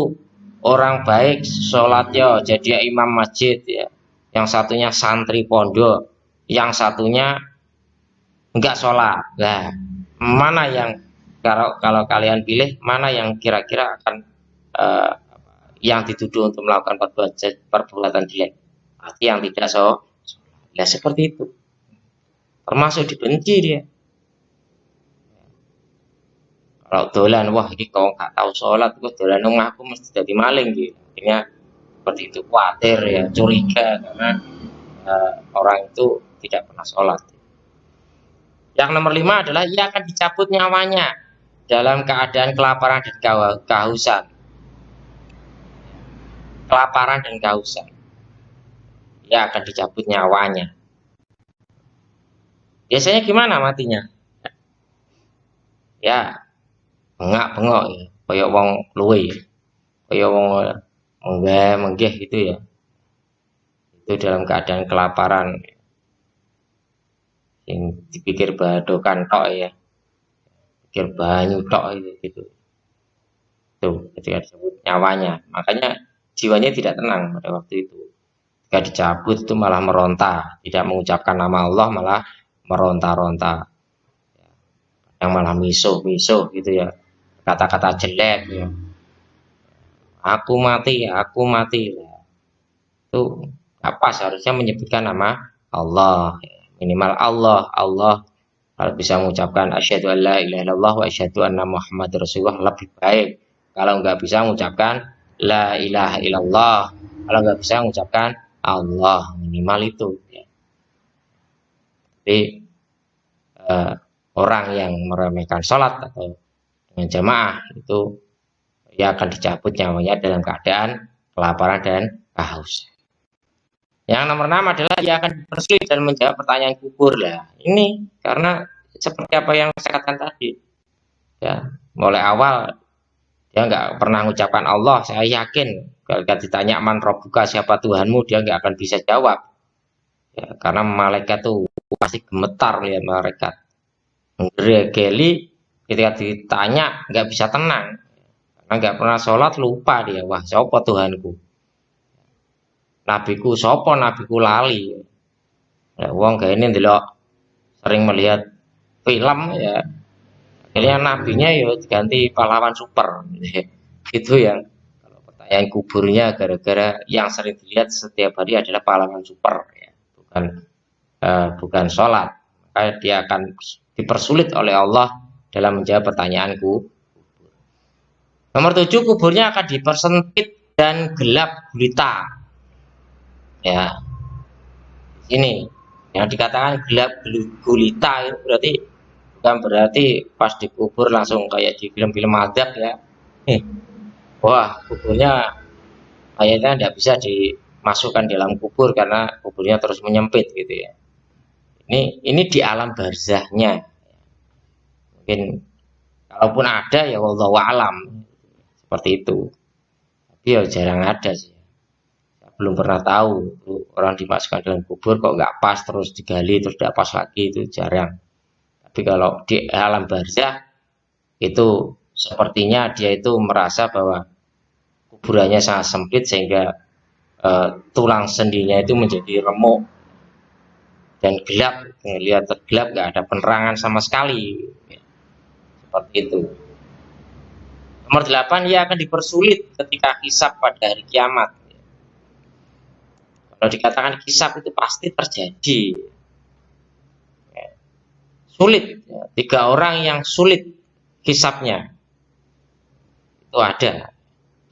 orang baik sholatnya jadi imam masjid ya, yang satunya santri pondok, yang satunya enggak sholat. Nah, mana yang kalau kalian pilih, mana yang kira-kira akan yang dituduh untuk melakukan perbuatan jelek? Pasti yang tidak sholat. Ya seperti itu. Termasuk dibenci dia. Kalau dolan, wah ini kau nggak tahu sholat, gue dolan ngaku mesti jadi maling gitu. Akhirnya seperti itu, khawatir ya, curiga karena orang itu tidak pernah sholat. Yang nomor 5 adalah ia akan dicabut nyawanya dalam keadaan kelaparan dan kehausan. Kelaparan dan kehausan. Ia akan dicabut nyawanya. Biasanya gimana matinya? Ya, bengak-bengok ya, kayak wong luwe, kayak wong menggeh gitu ya. Itu dalam keadaan kelaparan. Yang dipikir badokan tok ya, pikir banyu tok gitu. Tuh, ketika disebut nyawanya, makanya jiwanya tidak tenang pada waktu itu. Ketika dicabut itu malah meronta, tidak mengucapkan nama Allah, malah meronta-ronta, yang malah misuh-misuh gitu ya, kata-kata jelek ya. Aku mati. Itu apa seharusnya menyebutkan nama Allah, minimal Allah. Kalau bisa mengucapkan asyhadu an la ilaha illallah wa asyhadu anna Muhammad Rasulullah lebih baik. Kalau nggak bisa mengucapkan la ilaha illallah, kalau nggak bisa mengucapkan Allah, minimal itu. Ya. Jadi orang yang meremehkan sholat atau dengan jamaah itu ia akan dicabut nyawanya dalam keadaan kelaparan dan kehausan. Yang nomor 6 adalah ia akan dipersulit dan menjawab pertanyaan kubur lah. Ini karena seperti apa yang saya katakan tadi. Ya, mulai awal dia nggak pernah mengucapkan Allah. Saya yakin kalau ditanya man robuka siapa Tuhanmu, dia nggak akan bisa jawab. Ya, karena malaikat tuh pasti gemetar lihat malaikat. Geli ketika ditanya nggak bisa tenang. Karena nggak pernah sholat lupa dia. Wah, siapa Tuhanku? Nabiku sopo, nabiku lali. Ya, wong kayak ini ndelok sering melihat film ya. Akhirnya nabinya ya diganti pahlawan super. Gitu ya. Kalau pertanyaan kuburnya gara-gara yang sering dilihat setiap hari adalah pahlawan super ya. Bukan sholat. Maka dia akan dipersulit oleh Allah dalam menjawab pertanyaanku. Nomor 7, kuburnya akan dipersempit dan gelap gulita. Ya, ini yang dikatakan gelap gulita itu berarti bukan berarti pas dikubur langsung kayak di film-film adab ya. Wah, kuburnya kayaknya tidak bisa dimasukkan dalam kubur karena kuburnya terus menyempit gitu ya. Ini di alam barzahnya. Mungkin kalaupun ada ya wallahu alam seperti itu. Tapi ya jarang ada sih. Belum pernah tahu orang dimasukkan dalam kubur kok nggak pas terus digali terus tidak pas lagi, itu jarang. Tapi kalau di alam barzah itu sepertinya dia itu merasa bahwa kuburannya sangat sempit sehingga tulang sendinya itu menjadi remuk dan gelap, lihat tergelap, nggak ada penerangan sama sekali, seperti itu. Nomor 8, ia akan dipersulit ketika hisab pada hari kiamat. Kalau dikatakan hisab itu pasti terjadi. Sulit. 3 orang yang sulit hisabnya. Itu ada.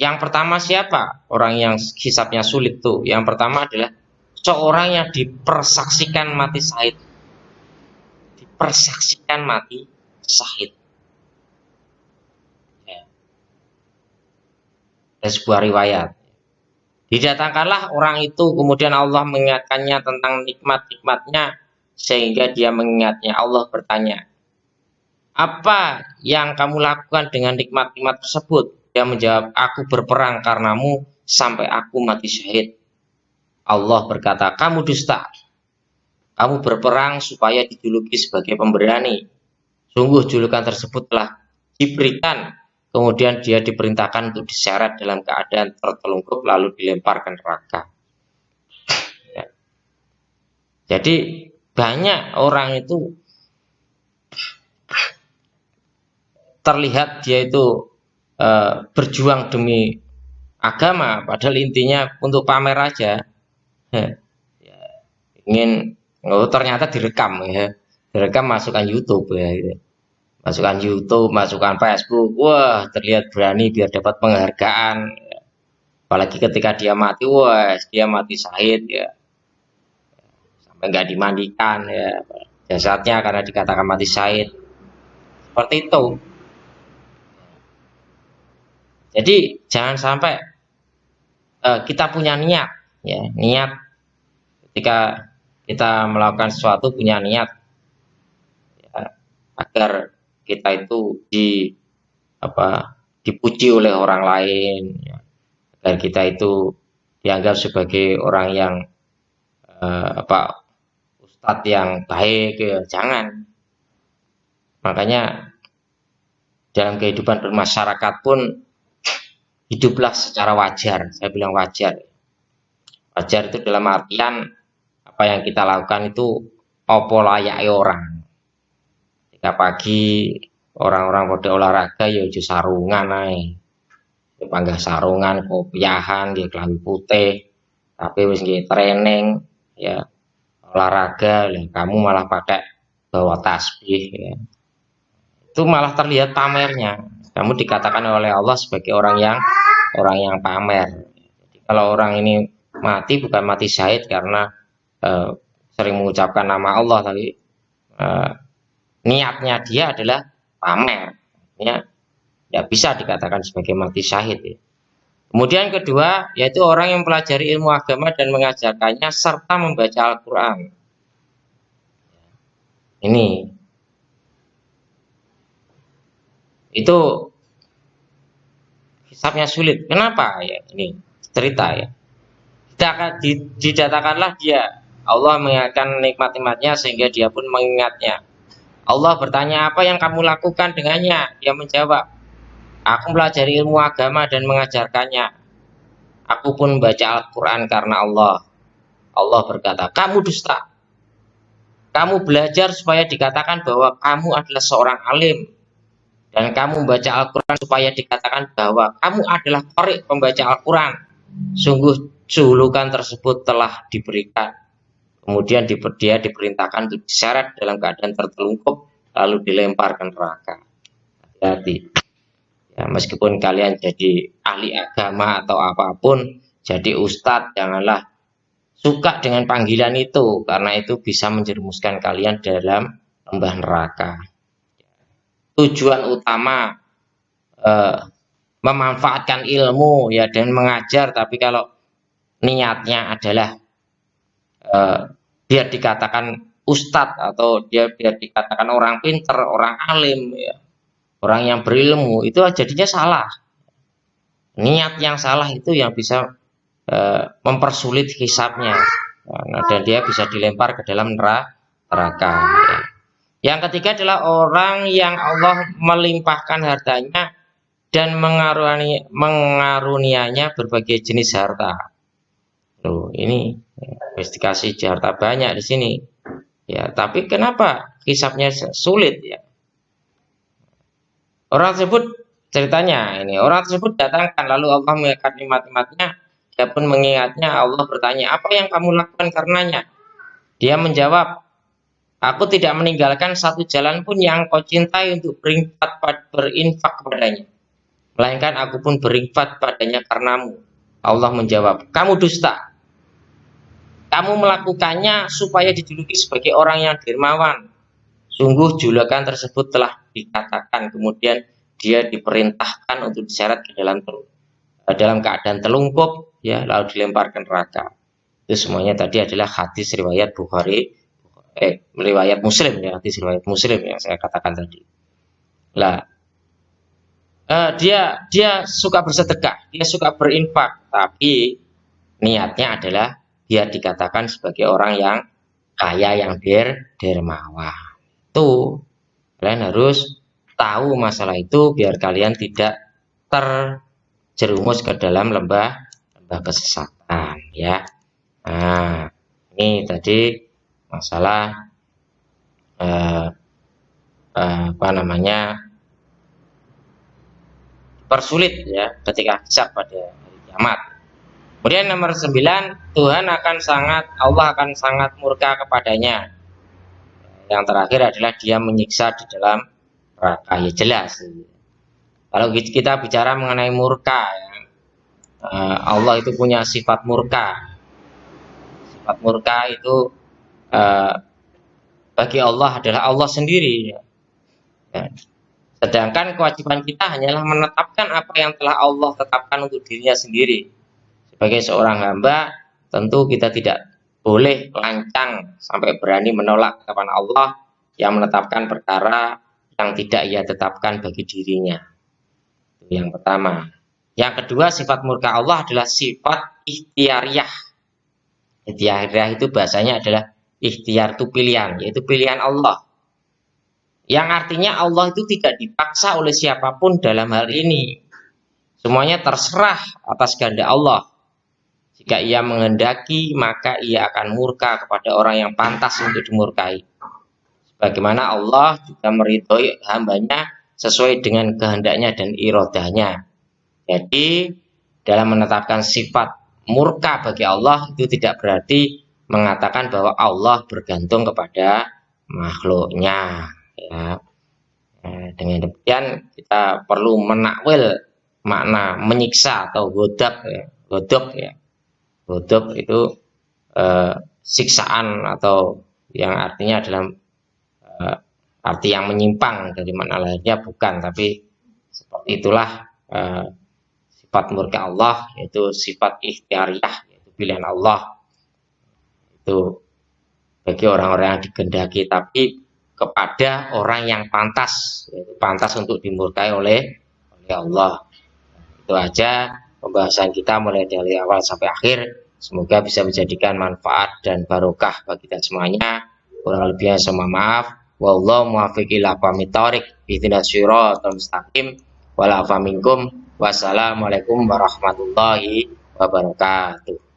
Yang pertama siapa? Orang yang hisabnya sulit tuh. Yang pertama adalah seorang yang dipersaksikan mati syahid. Dipersaksikan mati syahid. Ya. Dan sebuah riwayat. Didatangkanlah orang itu, kemudian Allah mengingatkannya tentang nikmat-nikmatnya, sehingga dia mengingatnya. Allah bertanya, apa yang kamu lakukan dengan nikmat-nikmat tersebut? Dia menjawab, aku berperang karenamu sampai aku mati syahid. Allah berkata, kamu dusta. Kamu berperang supaya dijuluki sebagai pemberani. Sungguh julukan tersebut telah diberikan. Kemudian dia diperintahkan untuk diseret dalam keadaan tertelungkup lalu dilemparkan neraka. Ya. Jadi banyak orang itu terlihat dia itu berjuang demi agama, padahal intinya untuk pamer aja. Ya. Ingin ternyata direkam ya, direkam masukkan YouTube ya. Gitu. Masukkan YouTube, masukkan Facebook, wah terlihat berani biar dapat penghargaan. Apalagi ketika dia mati, wah dia mati syahid ya, sampai nggak dimandikan ya, jasadnya karena dikatakan mati syahid. Seperti itu. Jadi jangan sampai kita punya niat, ya, niat ketika kita melakukan sesuatu punya niat, ya, agar kita itu dipuji oleh orang lain, ya, agar kita itu dianggap sebagai orang yang ustadz yang baik, ya, jangan. Makanya dalam kehidupan bermasyarakat pun hiduplah secara wajar. Saya bilang wajar. Wajar itu dalam artian apa yang kita lakukan itu opo layake orang. Jika pagi orang-orang pada olahraga ya aja sarungan ae. Panggah sarungan, kopiahan, nggih klambi putih. Tapi wis nggih training ya olahraga, kamu malah pakai bawa tasbih, ya. Itu malah terlihat pamernya. Kamu dikatakan oleh Allah sebagai orang yang pamer. Jadi kalau orang ini mati bukan mati syahid karena sering mengucapkan nama Allah, tapi niatnya dia adalah pamer. Ya, tidak bisa dikatakan sebagai mati syahid. Ya. Kemudian kedua, yaitu orang yang mempelajari ilmu agama dan mengajarkannya serta membaca Al-Quran. Ini itu hisabnya sulit. Kenapa? Ya, ini cerita ya. Didatakanlah dia. Allah mengingatkan nikmat-nikmatnya sehingga dia pun mengingatnya. Allah bertanya, apa yang kamu lakukan dengannya? Dia menjawab, aku pelajari ilmu agama dan mengajarkannya. Aku pun membaca Al-Quran karena Allah. Allah berkata, kamu dusta. Kamu belajar supaya dikatakan bahwa kamu adalah seorang alim. Dan kamu membaca Al-Quran supaya dikatakan bahwa kamu adalah qari pembaca Al-Quran. Sungguh julukan tersebut telah diberikan. Kemudian dia diperintahkan untuk diseret dalam keadaan tertelungkup lalu dilempar ke neraka. Hati-hati. Ya, meskipun kalian jadi ahli agama atau apapun, jadi ustadz, janganlah suka dengan panggilan itu, karena itu bisa menjerumuskan kalian dalam lembah neraka. Tujuan utama memanfaatkan ilmu ya dan mengajar, tapi kalau niatnya adalah biar dikatakan ustadz atau biar dikatakan orang pinter, orang alim, ya, orang yang berilmu, itu jadinya salah. Niat yang salah itu yang bisa mempersulit hisabnya, dan dia bisa dilempar ke dalam neraka. Ya. Yang ketiga adalah orang yang Allah melimpahkan hartanya dan mengarunianya berbagai jenis harta. Loh, ini investigasi harta banyak di sini. Ya, tapi kenapa hisabnya sulit ya? Orang tersebut ceritanya ini, orang tersebut datangkan lalu Allah mengingatkan nikmat-nikmatnya, dia pun mengingatnya. Allah bertanya, apa yang kamu lakukan karenanya? Dia menjawab, aku tidak meninggalkan satu jalan pun yang kau cintai untuk berinfak kepadanya, melainkan aku pun berinfak padanya karenamu. Allah menjawab, kamu dusta. Kamu melakukannya supaya dijuluki sebagai orang yang dermawan. Sungguh julukan tersebut telah dikatakan, kemudian dia diperintahkan untuk diseret ke dalam keadaan telungkup, ya, lalu dilempar ke neraka. Itu semuanya tadi adalah hadis riwayat riwayat Muslim, ya, hadis riwayat Muslim yang saya katakan tadi. Lah, dia suka bersedekah, dia suka berinfak, tapi niatnya adalah dia dikatakan sebagai orang yang kaya, yang dermawan. Itu kalian harus tahu masalah itu biar kalian tidak terjerumus ke dalam lembah kesesatan, ya. Nah, ini tadi masalah persulit ya ketika hisab pada hari kiamat. Kemudian nomor 9, Allah akan sangat murka kepadanya. Yang terakhir adalah dia menyiksa di dalam neraka. Ya jelas. Kalau kita bicara mengenai murka, ya, Allah itu punya sifat murka. Sifat murka itu bagi Allah adalah Allah sendiri. Ya. Sedangkan kewajiban kita hanyalah menetapkan apa yang telah Allah tetapkan untuk dirinya sendiri. Sebagai seorang hamba, tentu kita tidak boleh lancang sampai berani menolak ketetapan Allah yang menetapkan perkara yang tidak ia tetapkan bagi dirinya. Itu yang pertama. Yang kedua, sifat murka Allah adalah sifat ikhtiariyah. Ikhtiariyah itu bahasanya adalah ikhtiar itu pilihan, yaitu pilihan Allah. Yang artinya Allah itu tidak dipaksa oleh siapapun dalam hal ini. Semuanya terserah atas kehendak Allah. Jika ia menghendaki, maka ia akan murka kepada orang yang pantas untuk dimurkai. Bagaimana Allah juga meridhoi hambanya sesuai dengan kehendaknya dan irodahnya. Jadi dalam menetapkan sifat murka bagi Allah itu tidak berarti mengatakan bahwa Allah bergantung kepada makhluknya. Ya. Dengan demikian kita perlu menakwil makna menyiksa atau godab ya. Godab ya. Godab itu siksaan atau yang artinya adalah arti yang menyimpang dari makna lainnya bukan, tapi seperti itulah sifat murka Allah, yaitu sifat ikhtiariyah, yaitu pilihan Allah itu bagi orang-orang yang dikehendaki, tapi kepada orang yang pantas, yaitu pantas untuk dimurkai oleh Allah. Itu aja pembahasan kita mulai dari awal sampai akhir. Semoga bisa menjadikan manfaat dan barokah bagi kita semuanya. Kurang lebihnya saya mohon maaf. Wallahu muwaffiq ila aqwamit thoriq. Ihdinas siratal mustaqim. Wal afa minkum. Wassalamualaikum warahmatullahi wabarakatuh.